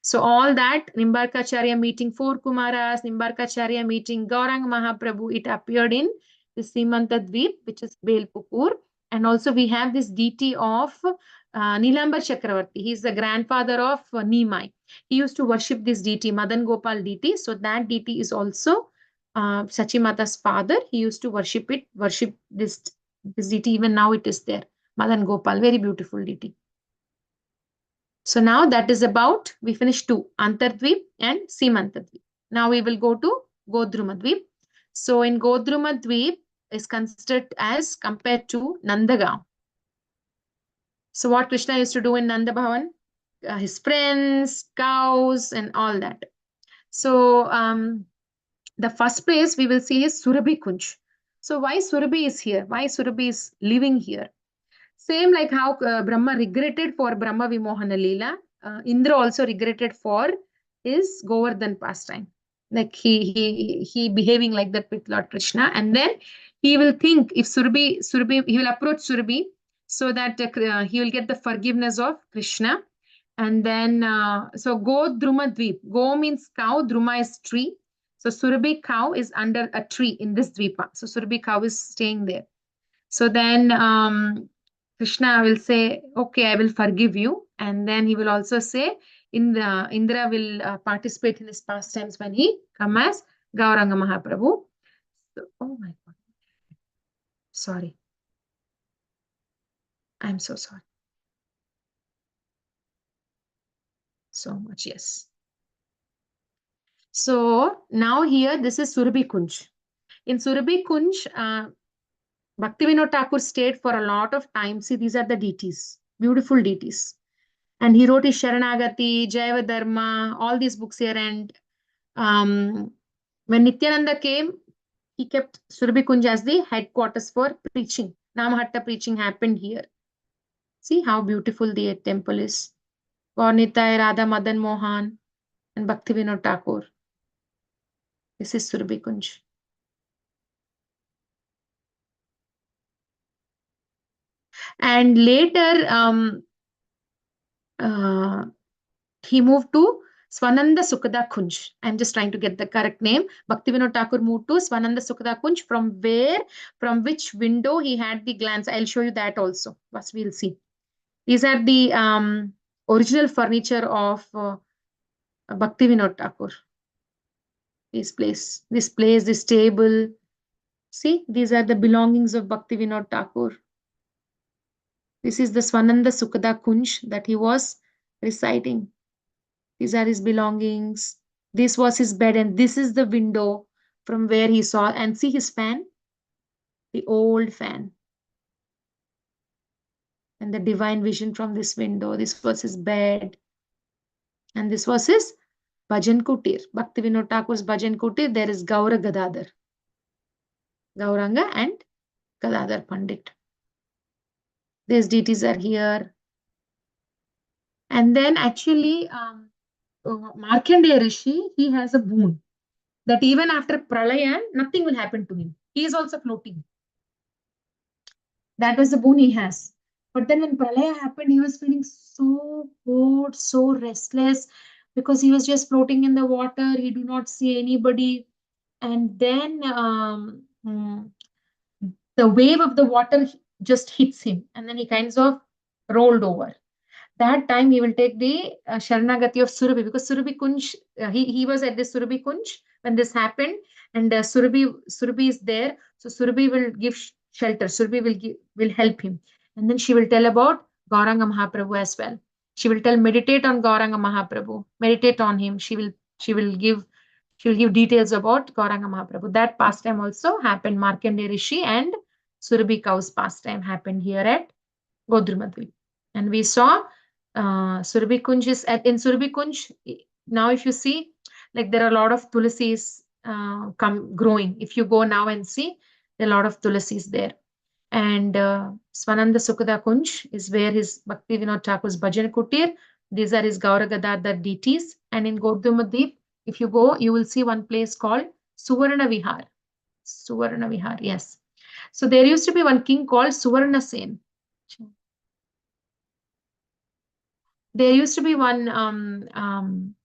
So all that, Nimbarkacharya meeting 4 Kumaras, Nimbarkacharya meeting Gauranga Mahaprabhu, it appeared in the Simantadvip, which is Belpupur. And also we have this deity of Nilambar Chakravarti. He is the grandfather of Nimai. He used to worship this deity, Madan Gopal deity. So that deity is also Sachimata's father. He used to worship this deity. Even now it is there. Madan Gopal, very beautiful deity. So now that is about, we finished 2, Antardvip and Simantadvip. Now we will go to Godrumadvip. So in Godrumadvip is considered as compared to Nandagaon. So what Krishna used to do in Nanda Bhavan? His friends, cows, and all that. So the first place we will see is Surabhi Kunj. So why Surabhi is here? Why Surabhi is living here? Same like how Brahma regretted for Brahma Vimohana Leela, Indra also regretted for his Govardhan pastime. Like he behaving like that with Lord Krishna, and then he will think if Surabhi, he will approach Surabhi so that he will get the forgiveness of Krishna. And then so Go Druma Dvip. Go means cow, Druma is tree. So Surabhi cow is under a tree in this Dvipa. So Surabhi cow is staying there. So then Krishna will say, okay, I will forgive you. And then he will also say, Indra will participate in his pastimes when he comes as Gauranga Mahaprabhu. So, oh my God. Sorry. I'm so sorry. So much, yes. So now here, this is Surabhi Kunj. In Surabhi Kunj, Bhaktivinoda Thakur stayed for a lot of time. See, these are the deities, beautiful deities. And he wrote his Sharanagati, Jaiva Dharma, all these books here. And when Nityananda came, he kept Surabhi Kunj as the headquarters for preaching. Namahatta preaching happened here. See how beautiful the temple is. Gaurnitai, Radha Madan Mohan, and Bhaktivinoda Thakur. This is Surabhi Kunj. And later, he moved to Swananda Sukhada Kunj. I'm just trying to get the correct name. Bhaktivinoda Thakur moved to Swananda Sukhada Kunj, from which window he had the glance. I'll show you that also. What we'll see. These are the original furniture of Bhaktivinoda Thakur. This place, this table. See, these are the belongings of Bhaktivinoda Thakur. This is the Swananda Sukhada Kunj that he was reciting. These are his belongings. This was his bed, and this is the window from where he saw. And see his fan, the old fan. And the divine vision from this window. This was his bed. And this was his Bhajan Kutir. Bhaktivinoda Thakur's Bhajan Kutir. There is Gaura Gadadhar. Gauranga and Gadadhar Pandit. These deities are here. And then actually, Markandeya Rishi, he has a boon that even after Pralaya, nothing will happen to him. He is also floating. That was the boon he has. But then when Pralaya happened, he was feeling so bored, so restless, because he was just floating in the water. He do not see anybody. And then the wave of the water just hits him. And then he kind of rolled over. That time he will take the Sharanagati of Surabhi, because Surabhi Kunj, he was at the Surabhi Kunj when this happened, and Surabhi is there. So Surabhi will give shelter. Surabhi will help him. And then she will tell about Gauranga Mahaprabhu as well. She will meditate on Gauranga Mahaprabhu, meditate on him. She will give details about Gauranga Mahaprabhu. That pastime also happened. Markandeya Rishi and Surabhi cow's pastime happened here at Godrumadvip. And we saw Surabhi Kunj is in Surabhi Kunj. Now, if you see, like there are a lot of tulasis growing. If you go now and see, there are a lot of tulasis there. And Swananda Sukhada Kunj is where his Bhaktivinoda Thakur's Bhajan Kutir. These are his Gaura Gadadhar deities. And in Godrumadvip, If you go, you will see one place called Suvarna Vihar. Suvarna Vihar, yes. So there used to be one king called Suvarna Sen. There used to be one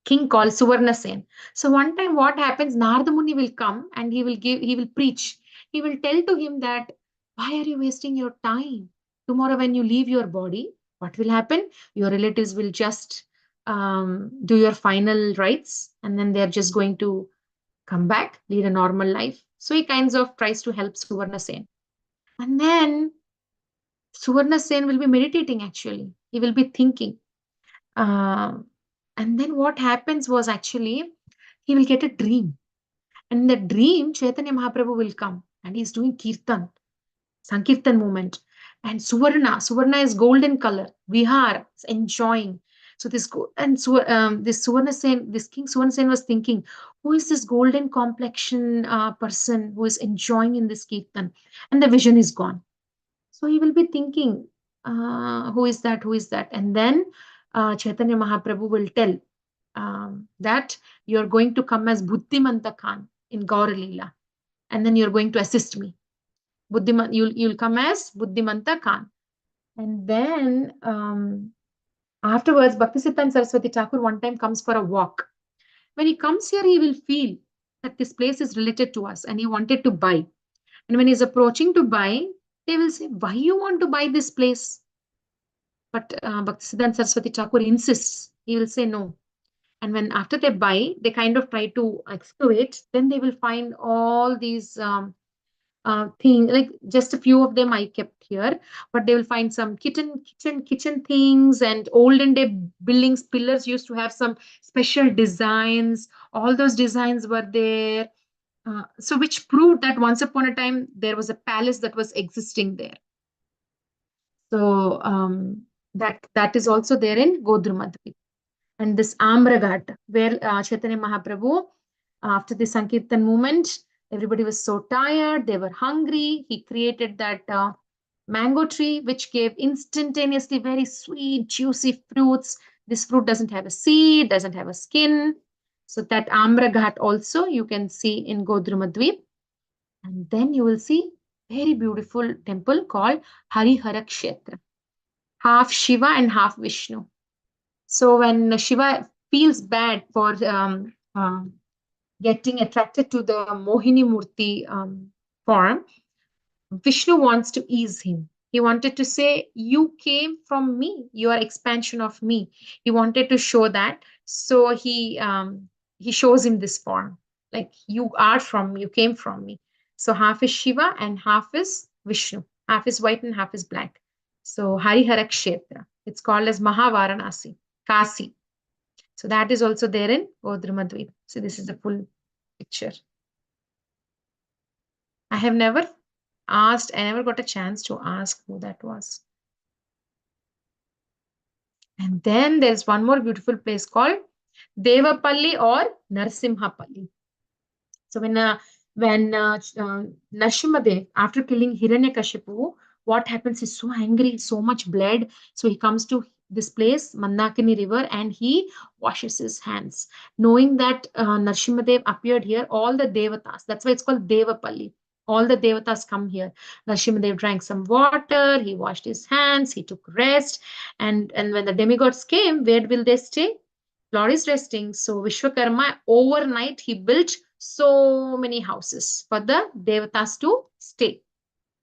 king called Suvarna Sen. So one time what happens, Narada Muni will come and he will preach. He will tell to him that, why are you wasting your time? Tomorrow when you leave your body, what will happen? Your relatives will just do your final rites and then they're just going to come back, lead a normal life. So he kinds of tries to help Suvarna Sen. And then Suvarna Sen will be meditating actually. He will be thinking. Uh, and then what happens was actually he will get a dream. And in the dream, Chaitanya Mahaprabhu will come and he's doing kirtan, Sankirtan movement. And Suvarna is golden color. Vihar is enjoying. So this this Suvarna Sen, this King Suvarna Sen was thinking, who is this golden complexion person who is enjoying in this kirtan? And the vision is gone. So he will be thinking, who is that? Who is that? And then Chaitanya Mahaprabhu will tell that you're going to come as Buddhimanta Khan in Gaura Leela, and then you're going to assist me. You'll come as Buddhimanta Khan. And then afterwards, Bhaktisiddhanta Saraswati Thakur one time comes for a walk. When he comes here, he will feel that this place is related to us and he wanted to buy. And when he's approaching to buy, they will say, why you want to buy this place? But Bhaktisiddhanta Saraswati Thakur insists. He will say no. And when after they buy, they kind of try to excavate, then they will find all these things, like just a few of them I kept here, but they will find some kitchen things and olden day buildings. Pillars used to have some special designs. All those designs were there. So which proved that once upon a time there was a palace that was existing there. So that is also there in Godrumadvi. And this Amraghat, where Chaitanya Mahaprabhu, after the Sankirtan movement, everybody was so tired, they were hungry. He created that mango tree, which gave instantaneously very sweet, juicy fruits. This fruit doesn't have a seed, doesn't have a skin. So that Amraghat also you can see in Godrumadvip. And then you will see very beautiful temple called Harihara Kshetra. Half Shiva and half Vishnu. So when Shiva feels bad for getting attracted to the Mohini Murti form, Vishnu wants to ease him. He wanted to say, you came from me, you are expansion of me. He wanted to show that. So he shows him this form, like you are from me, you came from me. So half is Shiva and half is Vishnu. Half is white and half is black. So Harihara Kshetra. It's called as Mahavaranasi, Kasi. So that is also there in Godrumadvip. So this is the full picture. I have never asked, I never got a chance to ask who that was. And then there's one more beautiful place called Devapalli or Narsimhapalli. So when Narsimhadev, after killing Hiranyakashipu, what happens? He's so angry, so much blood. So he comes to this place, Mandakini river, and he washes his hands. Knowing that Narsimhadev appeared here, all the Devatas, that's why it's called Devapalli. All the Devatas come here. Narsimhadev drank some water, he washed his hands, he took rest. And when the demigods came, where will they stay? Lord is resting. So Vishwakarma, overnight, he built so many houses for the Devatas to stay.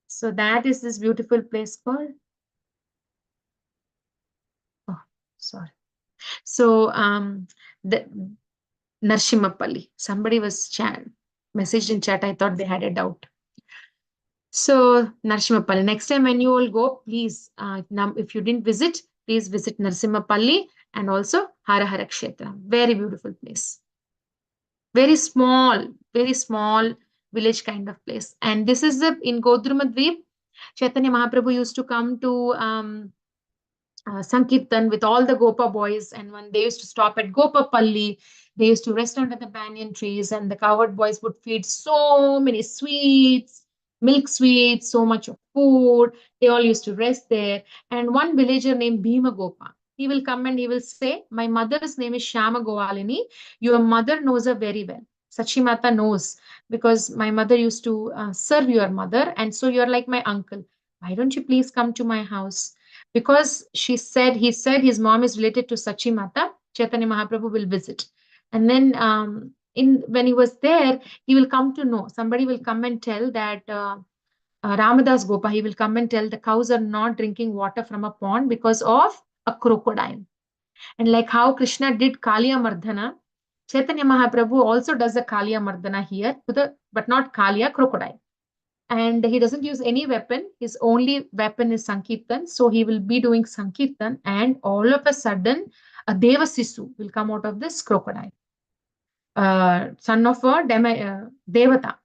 So that is this beautiful place called. Oh, sorry. So the Narsimhapalli. Somebody was messaged in chat. I thought they had a doubt. So Narsimhapalli. Next time when you all go, please, if you didn't visit, please visit Narsimhapalli and also Harahara Kshetra. Very beautiful place. Very small village kind of place. And this is in Godrumadvip. Chaitanya Mahaprabhu used to come to Sankirtan with all the Gopa boys, and when they used to stop at Gopapalli, they used to rest under the banyan trees, and the cowherd boys would feed so many sweets, milk sweets, so much of food. They all used to rest there. And one villager named Bhima Gopa, he will come and he will say, my mother's name is Shama Govalini. Your mother knows her very well. Sakhi Mata knows, because my mother used to serve your mother, and so you're like my uncle. Why don't you please come to my house? Because he said his mom is related to Sakhi Mata, Chaitanya Mahaprabhu will visit. And then when he was there, he will come to know. Somebody will come and tell that Ramadas Gopa, he will come and tell the cows are not drinking water from a pond because of a crocodile. And like how Krishna did Kaliya Mardana, Chaitanya Mahaprabhu also does a Kaliya Mardana here, but not Kaliya, crocodile. And he doesn't use any weapon. His only weapon is Sankirtan. So he will be doing Sankirtan, and all of a sudden, a Deva Sisu will come out of this crocodile, son of a Devata.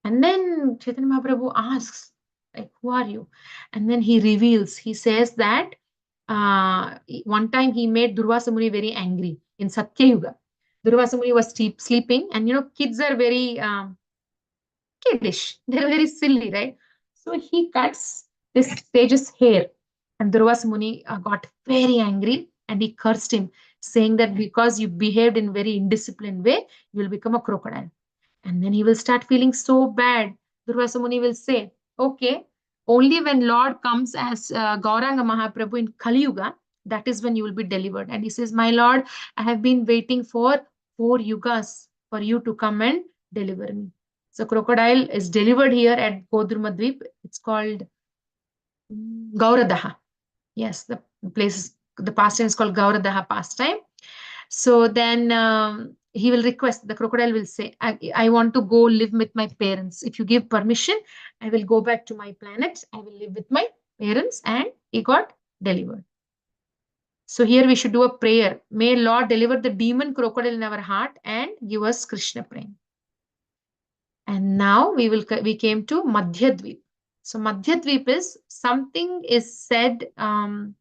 And then Chaitanya Mahaprabhu asks, like, who are you? And then he reveals, he says that one time he made Durvasa Muni very angry in Satya Yuga. Durvasa Muni was sleeping, and kids are very kiddish. They're very silly, right? So he cuts this sage's hair, and Durvasa Muni got very angry and he cursed him, saying that because you behaved in very indisciplined way, you will become a crocodile. And then he will start feeling so bad. Durvasa Muni will say, okay, only when Lord comes as Gauranga Mahaprabhu in Kali Yuga, that is when you will be delivered. And he says, my Lord, I have been waiting for 4 yugas for you to come and deliver me. So crocodile is delivered here at Godrumadvip. It's called Gauradaha. Yes, the pastime is called Gauradaha pastime. So then he will request, the crocodile will say, I want to go live with my parents. If you give permission, I will go back to my planet. I will live with my parents. And he got delivered. So here we should do a prayer. May Lord deliver the demon crocodile in our heart and give us Krishna prema. And now we came to Madhyadvip. So Madhyadvip is something is said to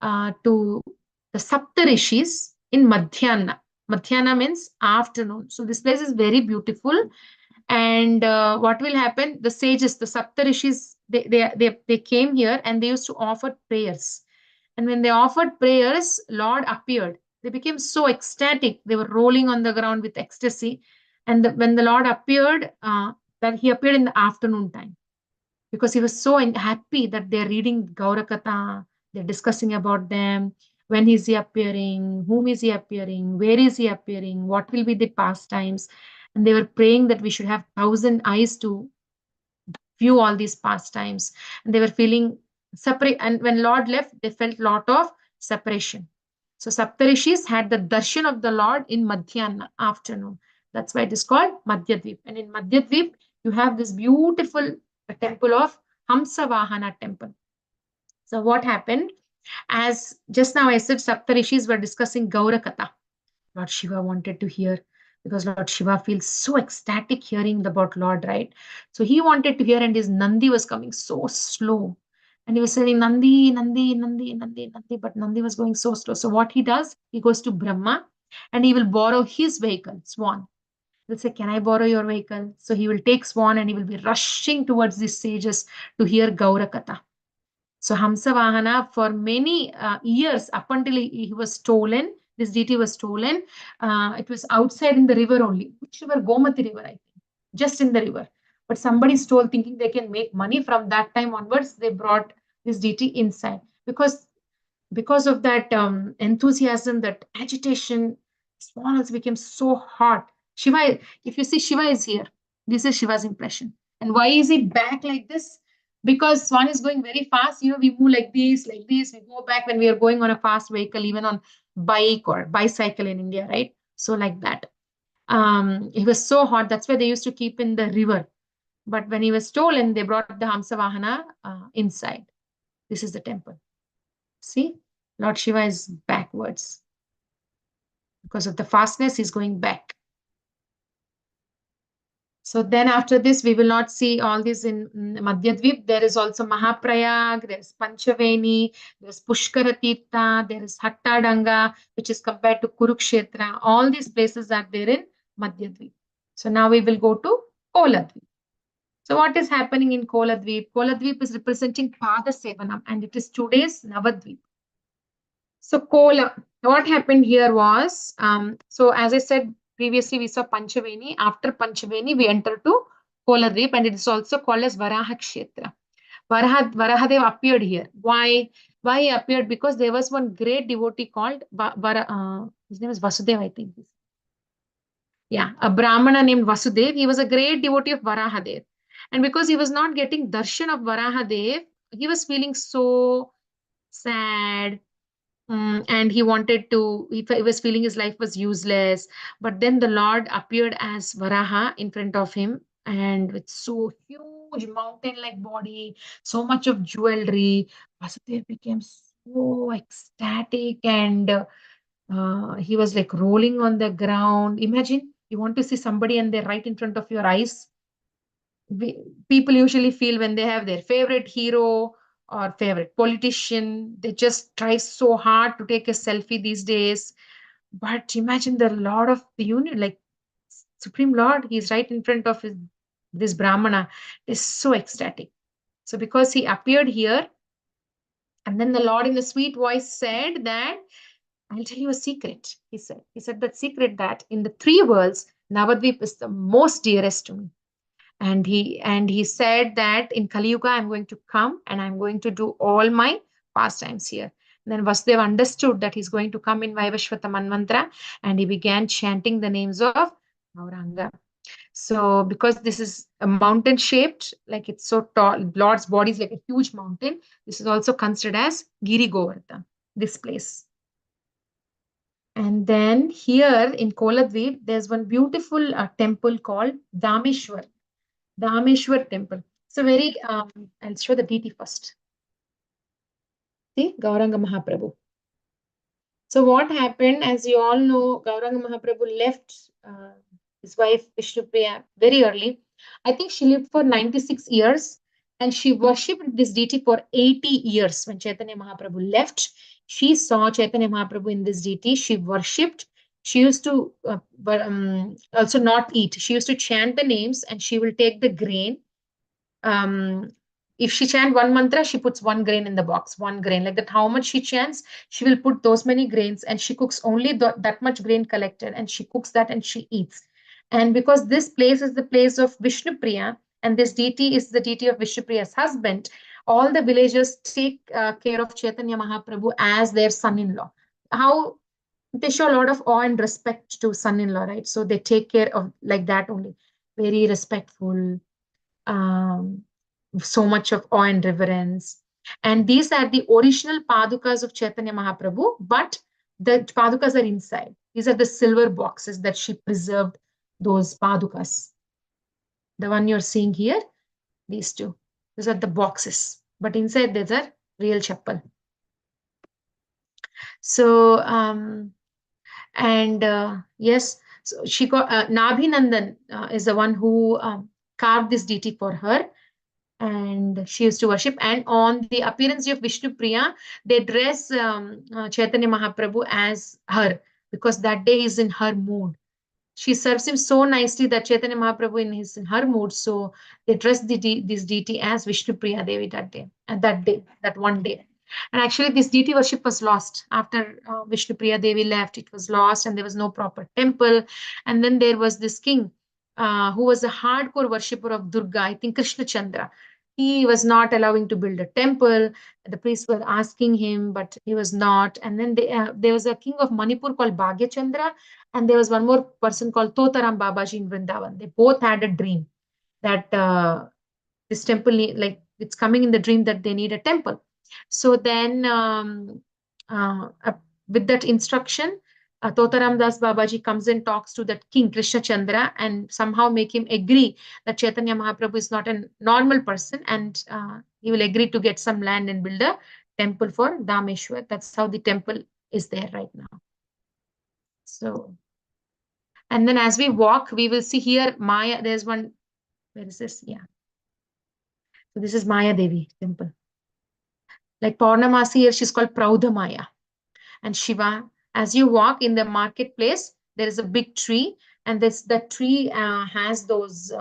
the Saptarishis in Madhyana. Madhyana means afternoon. So this place is very beautiful. And what will happen? The sages, the Saptarishis, they came here and they used to offer prayers. And when they offered prayers, Lord appeared. They became so ecstatic. They were rolling on the ground with ecstasy. And when the Lord appeared, that he appeared in the afternoon time, because he was so happy that they're reading Gaurakatha, they're discussing about them. When is he appearing? Whom is he appearing? Where is he appearing? What will be the pastimes? And they were praying that we should have 1,000 eyes to view all these pastimes. And they were feeling separate. And when Lord left, they felt a lot of separation. So Saptarishis had the darshan of the Lord in Madhyana, afternoon. That's why it is called Madhyadvip. And in Madhyadvip, you have this beautiful temple of Hamsavahana temple. So what happened? As just now I said, Saptarishis were discussing Gaurakatha. Lord Shiva wanted to hear, because Lord Shiva feels so ecstatic hearing about Lord, right? So he wanted to hear, and his Nandi was coming so slow. And he was saying, Nandi, Nandi, Nandi, Nandi, Nandi, but Nandi was going so slow. So what he does, he goes to Brahma and he will borrow his vehicle, Swan. He'll say, can I borrow your vehicle? So he will take Swan and he will be rushing towards these sages to hear Gaurakatha. So Hamsavahana, for many years, up until he was stolen, this deity was stolen, it was outside in the river only. Which river? Gomati river, I think. Just in the river. But somebody stole, thinking they can make money. From that time onwards, they brought this deity inside. Because of that enthusiasm, that agitation, Swan also became so hot. Shiva, if you see, Shiva is here. This is Shiva's impression. And why is it back like this? Because Swan is going very fast. We move like this. We go back when we are going on a fast vehicle, even on bike or bicycle in India, right? So like that. He was so hot. That's why they used to keep in the river. But when he was stolen, they brought the Hamsavahana inside. This is the temple. See, Lord Shiva is backwards. Because of the fastness, he's going back. So then after this, we will not see all this in Madhyadvip. There is also Mahaprayag, there is Panchaveni, there is Pushkara Tirtha, there is Hattadanga, which is compared to Kurukshetra. All these places are there in Madhyadvip. So now we will go to Koladvip. So what is happening in Koladvip? Koladvip is representing Pada Sevanam, and it is today's Navadvip. So Kola, what happened here was, so as I said previously, we saw Panchaveni. After Panchaveni, we enter to Koladvip, and it is also called as Varaha Kshetra. Varahadev appeared here. Why? Why he appeared? Because there was one great devotee called his name is Vasudev, I think. Yeah, a Brahmana named Vasudev. He was a great devotee of Varahadev. And because he was not getting darshan of Varahadev, he was feeling so sad. And he wanted to, he was feeling his life was useless. But then the Lord appeared as Varaha in front of him, and with so huge mountain-like body, so much of jewelry. Vasudev became so ecstatic, and he was like rolling on the ground. Imagine you want to see somebody and they're right in front of your eyes. People usually feel when they have their favorite hero or favorite politician, they just try so hard to take a selfie these days. But imagine the Lord of the Union, like Supreme Lord, he's right in front of this Brahmana, is so ecstatic. So because he appeared here, and then the Lord in a sweet voice said that, I'll tell you a secret. He said that secret that in the three worlds, Navadvip is the most dearest to me. And he said that in Kali Yuga, I'm going to come and I'm going to do all my pastimes here. And then Vasudeva understood that he's going to come in Vaivashvata Manvantara, and he began chanting the names of Gauranga. So because this is a mountain shaped, like it's so tall, Lord's body is like a huge mountain. This is also considered as Giri Govardhan, this place. And then here in Koladvip, there's one beautiful temple called Dameshwar. Dameshwar temple. So very, I'll show the deity first. See, Gauranga Mahaprabhu. So what happened, as you all know, Gauranga Mahaprabhu left his wife Vishnupriya very early. I think she lived for 96 years, and she worshipped this deity for 80 years. When Chaitanya Mahaprabhu left, she saw Chaitanya Mahaprabhu in this deity. She worshipped. She used to also not eat. She used to chant the names, and she will take the grain. If she chant one mantra, she puts one grain in the box, one grain. Like that, how much she chants, she will put those many grains, and she cooks only that much grain collected, and she cooks that and she eats. And because this place is the place of Vishnupriya, and this deity is the deity of Vishnupriya's husband, all the villagers take care of Chaitanya Mahaprabhu as their son-in-law. How they show a lot of awe and respect to son-in-law, right? So they take care of like that only, very respectful, um, so much of awe and reverence. And these are the original padukas of Chaitanya Mahaprabhu, but the padukas are inside. These are the silver boxes that she preserved, those padukas. The one you're seeing here, these two. These are the boxes, but inside there's a real chappal. So, yes, so she got Nabhinandan is the one who carved this deity for her, and she used to worship. And on the appearance of Vishnu Priya, they dress Chaitanya Mahaprabhu as her, because that day is in her mood. She serves him so nicely that Chaitanya Mahaprabhu in her mood. So they dressed this deity as Vishnu Priya Devi that day, and that one day. And actually, this deity worship was lost after Vishnu Priya Devi left. It was lost, and there was no proper temple. And then there was this king who was a hardcore worshipper of Durga, I think Krishna Chandra. He was not allowing to build a temple. The priests were asking him, but he was not. And then there was a king of Manipur called Bhagya Chandra, and there was one more person called Totaram Babaji in Vrindavan. They both had a dream that this temple, like it's coming in the dream that they need a temple. So then with that instruction, Totaram Das Babaji comes and talks to that king Krishna Chandra and somehow make him agree that Chaitanya Mahaprabhu is not a normal person, and he will agree to get some land and build a temple for Dameshwar. That's how the temple is there right now. So, and then as we walk, we will see here Maya. There's one. Where is this? Yeah. So this is Maya Devi temple. Like Purnamasi here, she's called Praudha Maya. And Shiva, as you walk in the marketplace, there is a big tree, and the tree has those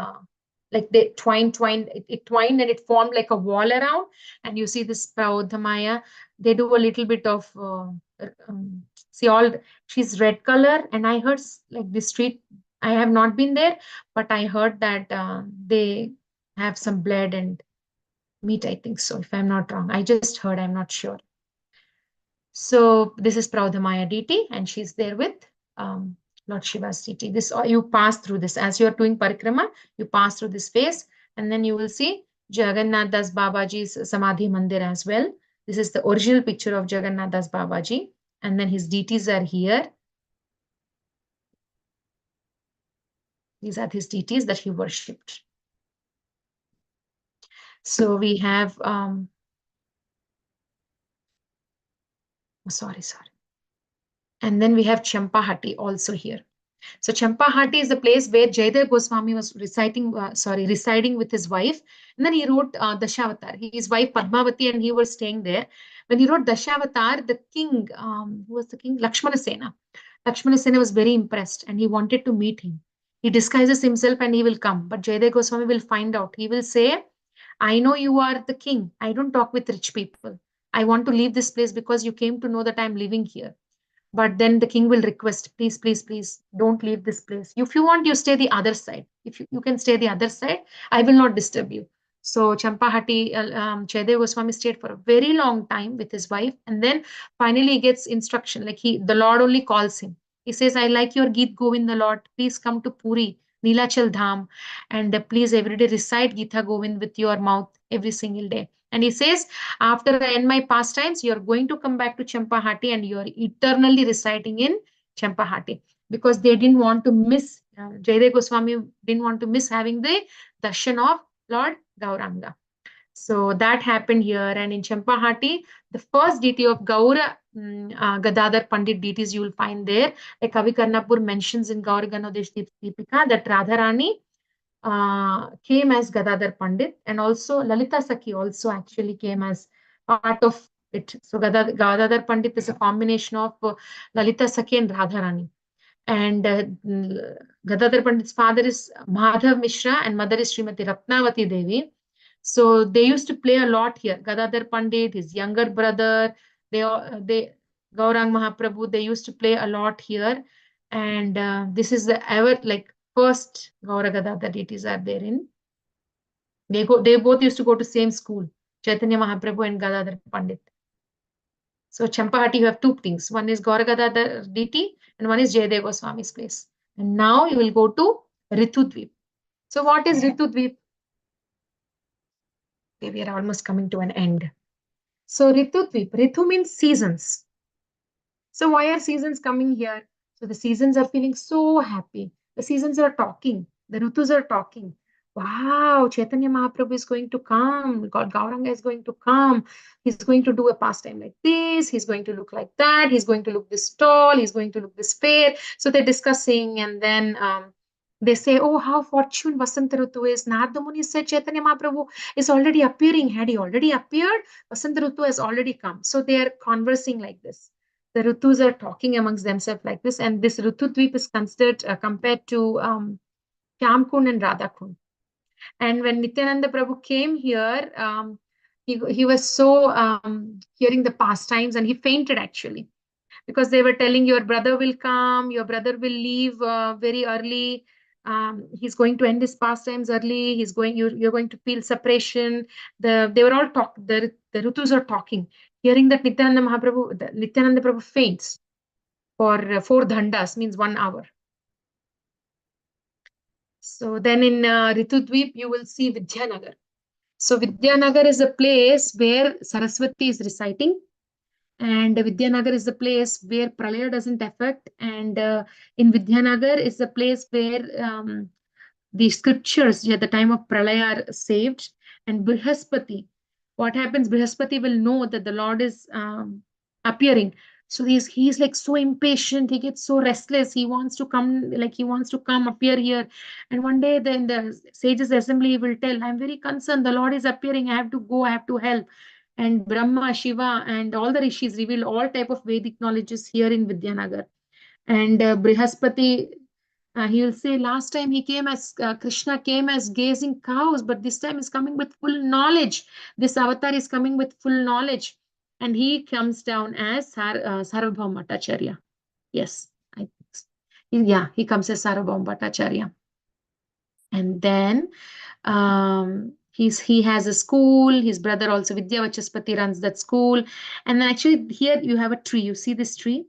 like they twined, it twined, and it formed like a wall around. And you see this Praudha Maya. They do a little bit of see all, she's red color, and I heard like this street, I have not been there, but I heard that they have some blood and meat, I think so, if I'm not wrong. I just heard, I'm not sure. So this is Maya deity, and she's there with Lord Shiva's deity. This, you pass through this as you are doing parikrama. You pass through this phase, and then you will see Jagannath Das Babaji's Samadhi Mandir as well. This is the original picture of Jagannath Das Babaji, and then his deities are here. These are his deities that he worshipped. So we have sorry. And then we have Champahati also here. So Champahati is the place where Jayadeva Goswami was residing with his wife. And then he wrote Dashavatar. His wife Padmavati and he were staying there. When he wrote Dashavatar, the king, who was the king? Lakshmana Sena. Lakshmana Sena was very impressed and he wanted to meet him. He disguises himself and he will come. But Jayadeva Goswami will find out. He will say, I know you are the king. I don't talk with rich people. I want to leave this place because you came to know that I'm living here. But then the king will request, please, please, please, don't leave this place. If you want, you stay the other side. If you can stay the other side, I will not disturb you. So Champahati, Jayadeva Goswami stayed for a very long time with his wife. And then finally he gets instruction, like the Lord only calls him. He says, I like your Geet Govind, the Lord. Please come to Puri, Nilachal Dham. And please every day recite Gita Govind with your mouth every single day. And he says, after I end my pastimes, you're going to come back to Champahati and you're eternally reciting in Champahati. Because they didn't want to miss, Jayadeva Goswami didn't want to miss having the darshan of Lord Gauranga. So that happened here. And in Champahati, the first deity of Gaura Gadadhar Pandit deities you will find there. Like Kavi Karnapur mentions in Gaur Ganodesh Deepika that Radharani came as Gadadhar Pandit, and also Lalita Sakhi also actually came as part of it. So Gadadhar Pandit is a combination of Lalita Sakhi and Radharani. And Gadadhar Pandit's father is Madhav Mishra and mother is Srimati Ratnavati Devi. So they used to play a lot here. Gadadhar Pandit, his younger brother, they Gaurang Mahaprabhu, they used to play a lot here. And this is the first Gaura Gadadhar deities are there in. They both used to go to same school, Chaitanya Mahaprabhu and Gadadhar Pandit. So Champahati, you have two things. One is Gaura Gadadhar deity and one is Jayadeva Goswami's place. And now you will go to Ritudvip. So what is Ritudvip? Okay, we are almost coming to an end. So Ritudvip, Ritu means seasons. So why are seasons coming here? So the seasons are feeling so happy. The seasons are talking. The Ritus are talking. Wow, Chaitanya Mahaprabhu is going to come. God Gauranga is going to come. He's going to do a pastime like this. He's going to look like that. He's going to look this tall. He's going to look this fair. So they're discussing, and then they say, oh, how fortune Vasanta Ritu is. Narada Muni said Chaitanya Mahaprabhu is already appearing. Had he already appeared, Vasanta Ritu has already come. So they are conversing like this. The Ritus are talking amongst themselves like this. And this Ritudvip is considered compared to Shyamkund and Radhakund. And when Nityananda Prabhu came here, he was so hearing the pastimes and he fainted actually. Because they were telling your brother will come, your brother will leave very early. He's going to end his pastimes early. You're going to feel separation. They were all talking. The Ritus are talking. Hearing that Nityananda Prabhu faints for 4 dhandas, means 1 hour. So then in Ritudvip, you will see Vidyanagar. So Vidyanagar is a place where Saraswati is reciting. And Vidyanagar is the place where Pralaya doesn't affect. And in Vidyanagar is the place where the scriptures at the time of Pralaya are saved. And Brihaspati, what happens? Brihaspati will know that the Lord is appearing. So he's like so impatient. He gets so restless. He wants to come appear here. And one day in the sages assembly will tell, I'm very concerned. The Lord is appearing. I have to go. I have to help. And Brahma, Shiva, and all the rishis reveal all type of Vedic knowledges here in Vidyanagar. And Brihaspati, he will say, last time he came as Krishna came as gazing cows, but this time is coming with full knowledge. This avatar is coming with full knowledge. and he comes down as Sarvabhauma Bhattacharya. Yes, he comes as Sarvabhauma Bhattacharya. And then he has a school. His brother also Vidya Vachaspati runs that school. And then actually here you have a tree. You see this tree?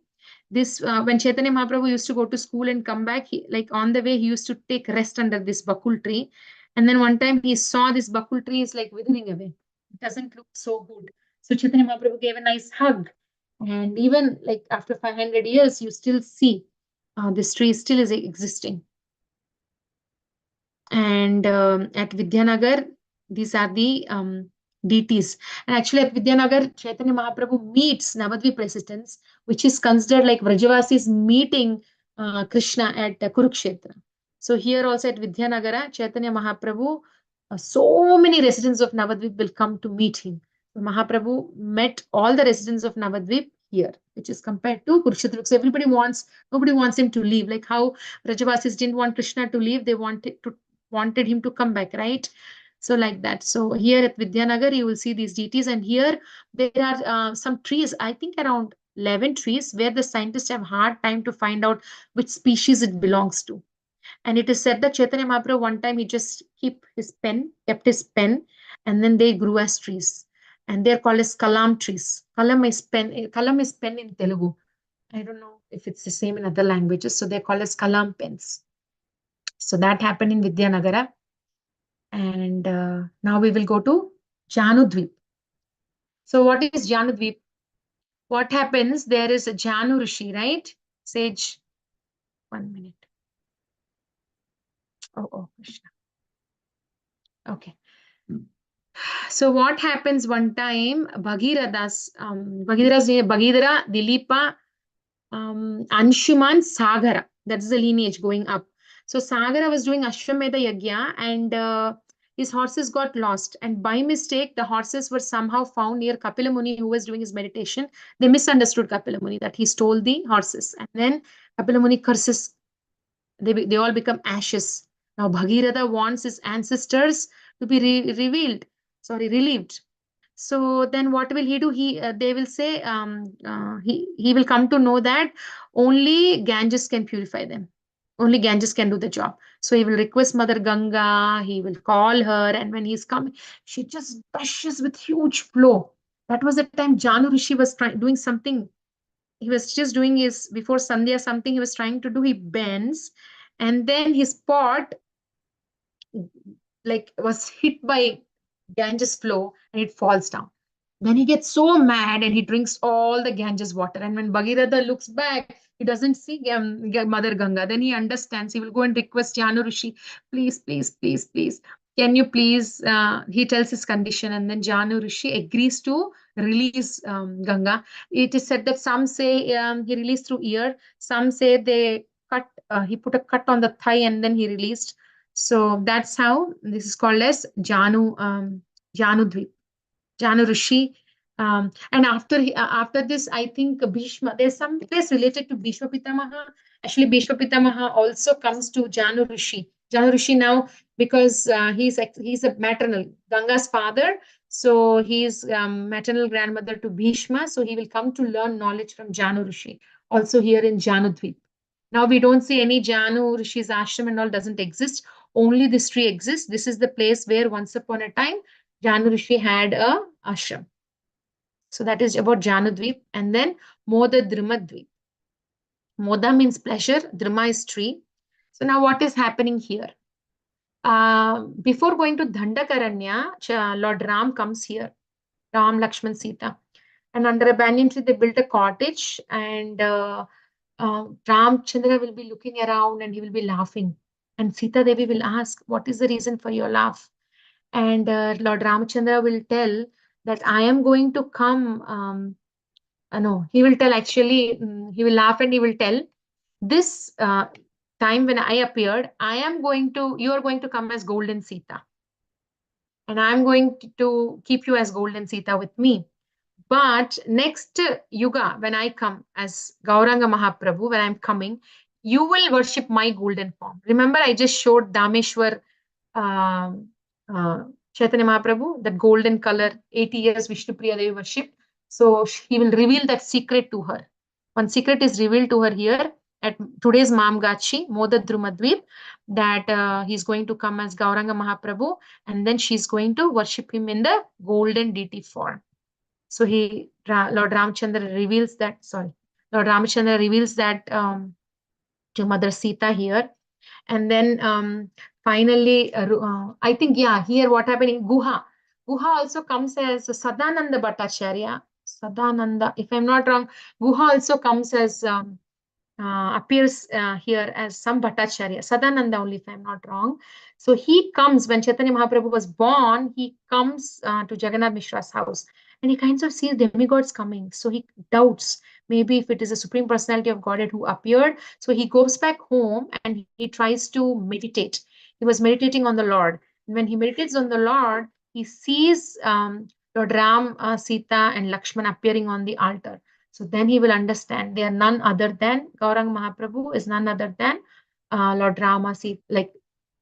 This when Chaitanya Mahaprabhu used to go to school and come back, like on the way he used to take rest under this bakul tree. And then one time he saw this bakul tree is like withering away. It doesn't look so good. So Chaitanya Mahaprabhu gave a nice hug. And even like after 500 years, you still see this tree still is existing. And at Vidyanagar, these are the deities. And actually at Vidyanagar, Chaitanya Mahaprabhu meets Navadvip residents, which is considered like Vrajavasis meeting Krishna at Kurukshetra. So here also at Vidyanagara, Chaitanya Mahaprabhu, so many residents of Navadvip will come to meet him. So Mahaprabhu met all the residents of Navadvip here, which is compared to Kurukshetra. Because nobody wants him to leave. Like how Vrajavasis didn't want Krishna to leave, they wanted him to come back, right? So like that. So here at Vidyanagar, you will see these deities, and here there are some trees, I think around 11 trees, where the scientists have hard time to find out which species it belongs to. And it is said that Chaitanya Mahaprabhu one time he just kept his pen, and then they grew as trees. And they're called as kalam trees. Kalam is pen in Telugu. I don't know if it's the same in other languages. So they're called as kalam pens. So that happened in Vidyanagara. And now we will go to Janudvip. So what is Janudvip? What happens? There is a Janu Rishi, right? Sage, 1 minute. Oh, Krishna. Okay. So what happens one time? Bhagirathas, Bhagidara, Dilipa, Anshuman, Sagara. That's the lineage going up. So Sagara was doing Ashwamedha Yagya, and his horses got lost. And by mistake, the horses were somehow found near Kapila Muni, who was doing his meditation. They misunderstood Kapila Muni, that he stole the horses. And then Kapila Muni curses. They all become ashes. Now Bhagiratha wants his ancestors to be relieved. So then what will he do? They will say he will come to know that only Ganges can purify them. Only Ganges can do the job. So he will request Mother Ganga, he will call her, and when he's coming, she just brushes with huge flow. That was the time Janu Rishi was doing something. He was just doing his, before Sandhya, something he was trying to do. He bends, and then his pot like was hit by Ganges flow, and it falls down. Then he gets so mad and he drinks all the Ganges water. And when Bhagiratha looks back, he doesn't see Mother Ganga. Then he understands. He will go and request Janu Rishi, please, please, please, please. Can you please? He tells his condition, and then Janu Rishi agrees to release Ganga. It is said that some say he released through ear, some say they cut. He put a cut on the thigh and then he released. So that's how this is called as Janudvip. Janu Rishi. And after this, I think Bhishma, there's some place related to Bhishma Pitamaha. Actually, Bhishma Pitamaha also comes to Janu Rishi. Janu Rishi now, because he's a maternal, Ganga's father. So he's maternal grandmother to Bhishma. So he will come to learn knowledge from Janu Rishi, also here in Janudvip. Now we don't see any Janu Rishi's ashram and all doesn't exist. Only this tree exists. This is the place where once upon a time Janu Rishi had a ashram. So that is about Janudvip. And then Moda Drimadvip. Moda means pleasure, Drima is tree. So now what is happening here? Before going to Dandakaranya, Lord Ram comes here. Ram, Lakshman, Sita. And under a banyan tree, they built a cottage, and Ramachandra will be looking around and he will be laughing. And Sita Devi will ask, what is the reason for your laugh? And Lord Ramachandra will tell that I am going to come. No, he will tell actually, he will laugh and he will tell, this time when I appeared, you are going to come as golden Sita. And I am going to keep you as golden Sita with me. But next yuga, when I come as Gauranga Mahaprabhu, when I'm coming, you will worship my golden form. Remember, I just showed Dameshwar Chaitanya Mahaprabhu, that golden color, 80 years Vishnu Priya Devi worship. So he will reveal that secret to her. One secret is revealed to her here at today's Mamgachi, Modadrumadvip, that he's going to come as Gauranga Mahaprabhu, and then she's going to worship him in the golden deity form. So Lord Ramachandra reveals that, Lord Ramachandra reveals that to Mother Sita here. And then finally, I think, here what happened in Guha. Guha also comes as Sadananda Bhattacharya. Sadananda, if I'm not wrong, Guha also comes as appears here as some Bhattacharya, Sadananda only, if I'm not wrong. So he comes, when Chaitanya Mahaprabhu was born, he comes to Jagannath Mishra's house, and he kind of sees demigods coming. So he doubts maybe if it is a Supreme Personality of Godhead who appeared. So he goes back home and he tries to meditate. He was meditating on the Lord. And when he meditates on the Lord, he sees Lord Ram, Sita, and Lakshman appearing on the altar. So then he will understand they are none other than Gaurang Mahaprabhu is none other than Lord Rama, like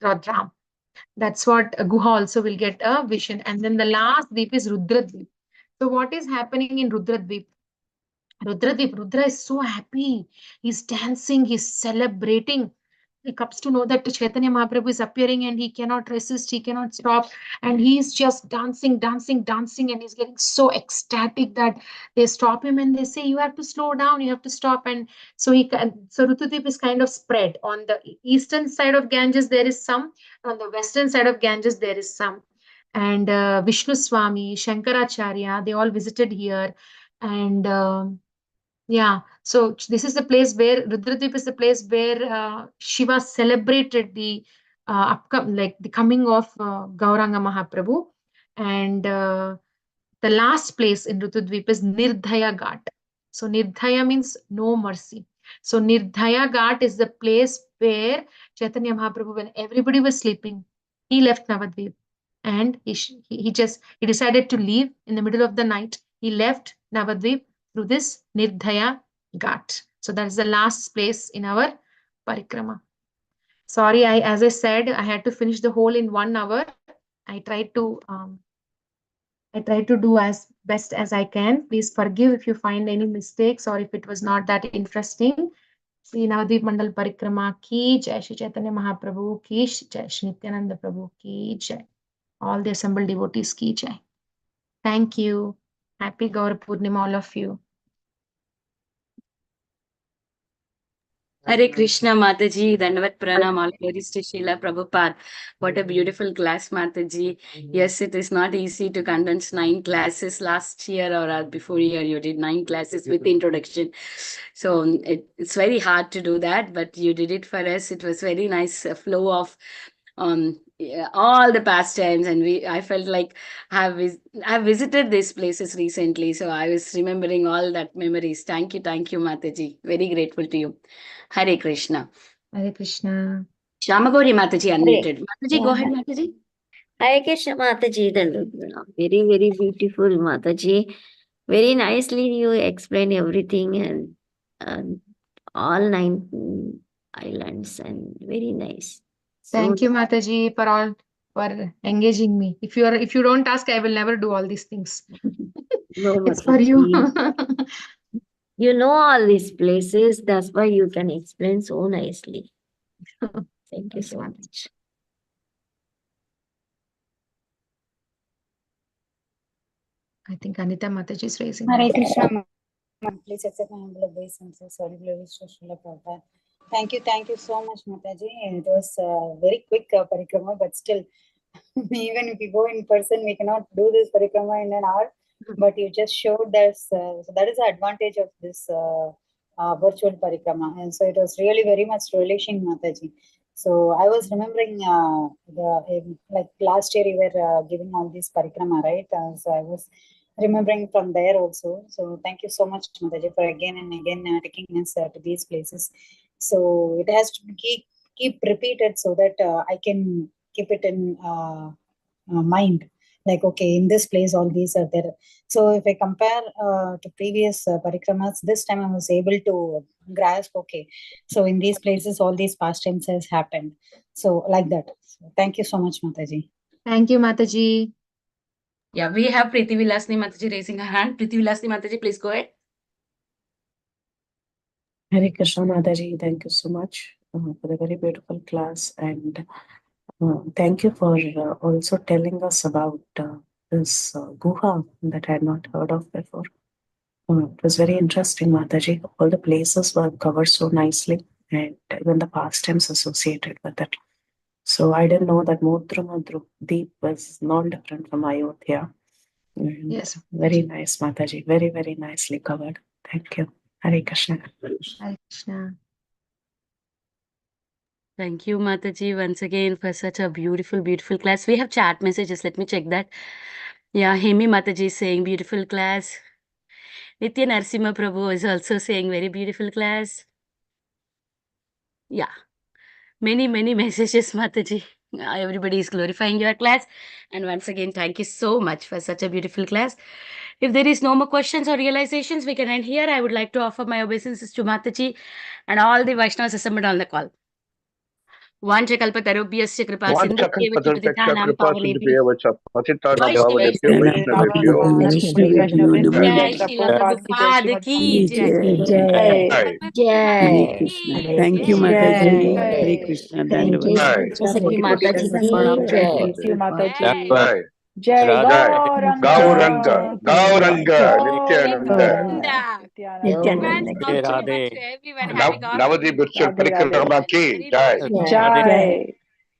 Lord Ram. That's what Guha also will get a vision. And then the last deep is Rudradvip. So what is happening in Rudradvip? Rudra is so happy. He's dancing, he's celebrating. He comes to know that Chaitanya Mahaprabhu is appearing and he cannot resist, he cannot stop. And he's just dancing, and he's getting so ecstatic that they stop him and they say, you have to slow down, you have to stop. And so Rudradvip is kind of spread. On the eastern side of Ganges, there is some. On the western side of Ganges, there is some. And Vishnu Swami, Shankaracharya, they all visited here. And so this is the place where Rudradvip is the place where Shiva celebrated the the coming of Gauranga Mahaprabhu, and the last place in Rudradvip is Nirdhaya Ghat. So Nirdhaya means no mercy. So Nirdhaya Ghat is the place where Chaitanya Mahaprabhu, when everybody was sleeping, he left Navadvip, and he decided to leave in the middle of the night. He left Navadvip through this Nirdhaya Ghat. So that is the last place in our parikrama. Sorry, as I said, I had to finish the whole in 1 hour. I tried to do as best as I can. Please forgive if you find any mistakes or if it was not that interesting. Sri Navadwip Mandal Parikrama ki jai, Shri Chaitanya Mahaprabhu ki jai, Shri Nityananda Prabhu ki jai. All the assembled devotees ki jai. Thank you. Happy Gaur Purnima, all of you. Hare Krishna Mataji, Dandavat Pranam, all glories to Srila Prabhupada. What a beautiful class, Mataji. Yes, it is not easy to condense 9 classes. Last year or before year, you did 9 classes with introduction. So it's very hard to do that, but you did it for us. It was very nice flow of all the pastimes, and I felt like I've visited these places recently, so I was remembering all that memories. Thank you, Mataji. Very grateful to you. Hare Krishna. Hare Krishna. Shamagori Mataji unmuted. Mataji, go ahead, Mataji. Hare Krishna Mataji. Very, very beautiful, Mataji. Very nicely you explain everything and all 9 islands, and very nice. Thank you, Mataji, for engaging me. If you don't ask, I will never do all these things. No, It's for you. You know all these places, that's why you can explain so nicely. Thank you so much. I think Anita Mataji is raising. Hare Krishna. Please accept my humble obeisances. Sorry, glories to Srila Prabhupada. Thank you so much, Mataji. It was very quick parikrama, but still, even if you go in person, we cannot do this parikrama in an hour. But you just showed us, so that is the advantage of this virtual parikrama. And so it was really very much relishing, Mataji. So I was remembering like last year you were giving all this parikrama, right? So I was remembering from there also. So thank you so much, Mataji, for again and again taking us to these places. So it has to keep repeated so that I can keep it in mind. Like, okay, in this place, all these are there. So if I compare to previous parikramas, this time I was able to grasp, okay, so in these places, all these pastimes has happened. So like that. So thank you so much, Mataji. Thank you, Mataji. Yeah, we have Preeti Vilasni Mataji raising her hand. Preeti Vilasni Mataji, please go ahead. Hare Krishna Mataji, thank you so much for the very beautiful class, and thank you for also telling us about this guha that I had not heard of before. It was very interesting, Mataji. All the places were covered so nicely, and even the pastimes associated with it. So I didn't know that Mudra Deep was non-different from Ayodhya. And Yes. very nice, Mataji. Very, very nicely covered. Thank you. Hare Krishna. Hare Krishna. Thank you, Mataji, once again for such a beautiful, beautiful class. We have chat messages. Let me check that. Yeah, Hemi Mataji is saying beautiful class. Nitya Narsimha Prabhu is also saying very beautiful class. Yeah, many, many messages, Mataji. Everybody is glorifying your class. And once again, thank you so much for such a beautiful class. If there is no more questions or realizations, we can end here. I would like to offer my obeisances to Mataji and all the Vaishnavas assembled on the call. Vanchakalpatarubhyasya kripa sindhubhyeva cha patitanam pavanebhyo Vaishnavescha Vaishnavescha Jai Srila Prabhupada ki jai. Hare Krishna. Thank you, Mataji. Hare Krishna. Thank you. Sakhi Mataji ki jai. Thank you, Mataji. Jai. Jai Gauranga, Gauranga. Nityananda. Advance compliments to everyone having all. Navadwip Mandal Parikrama ki. Jai.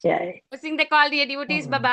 Jai. Closing the call, dear devotees. Bye-bye.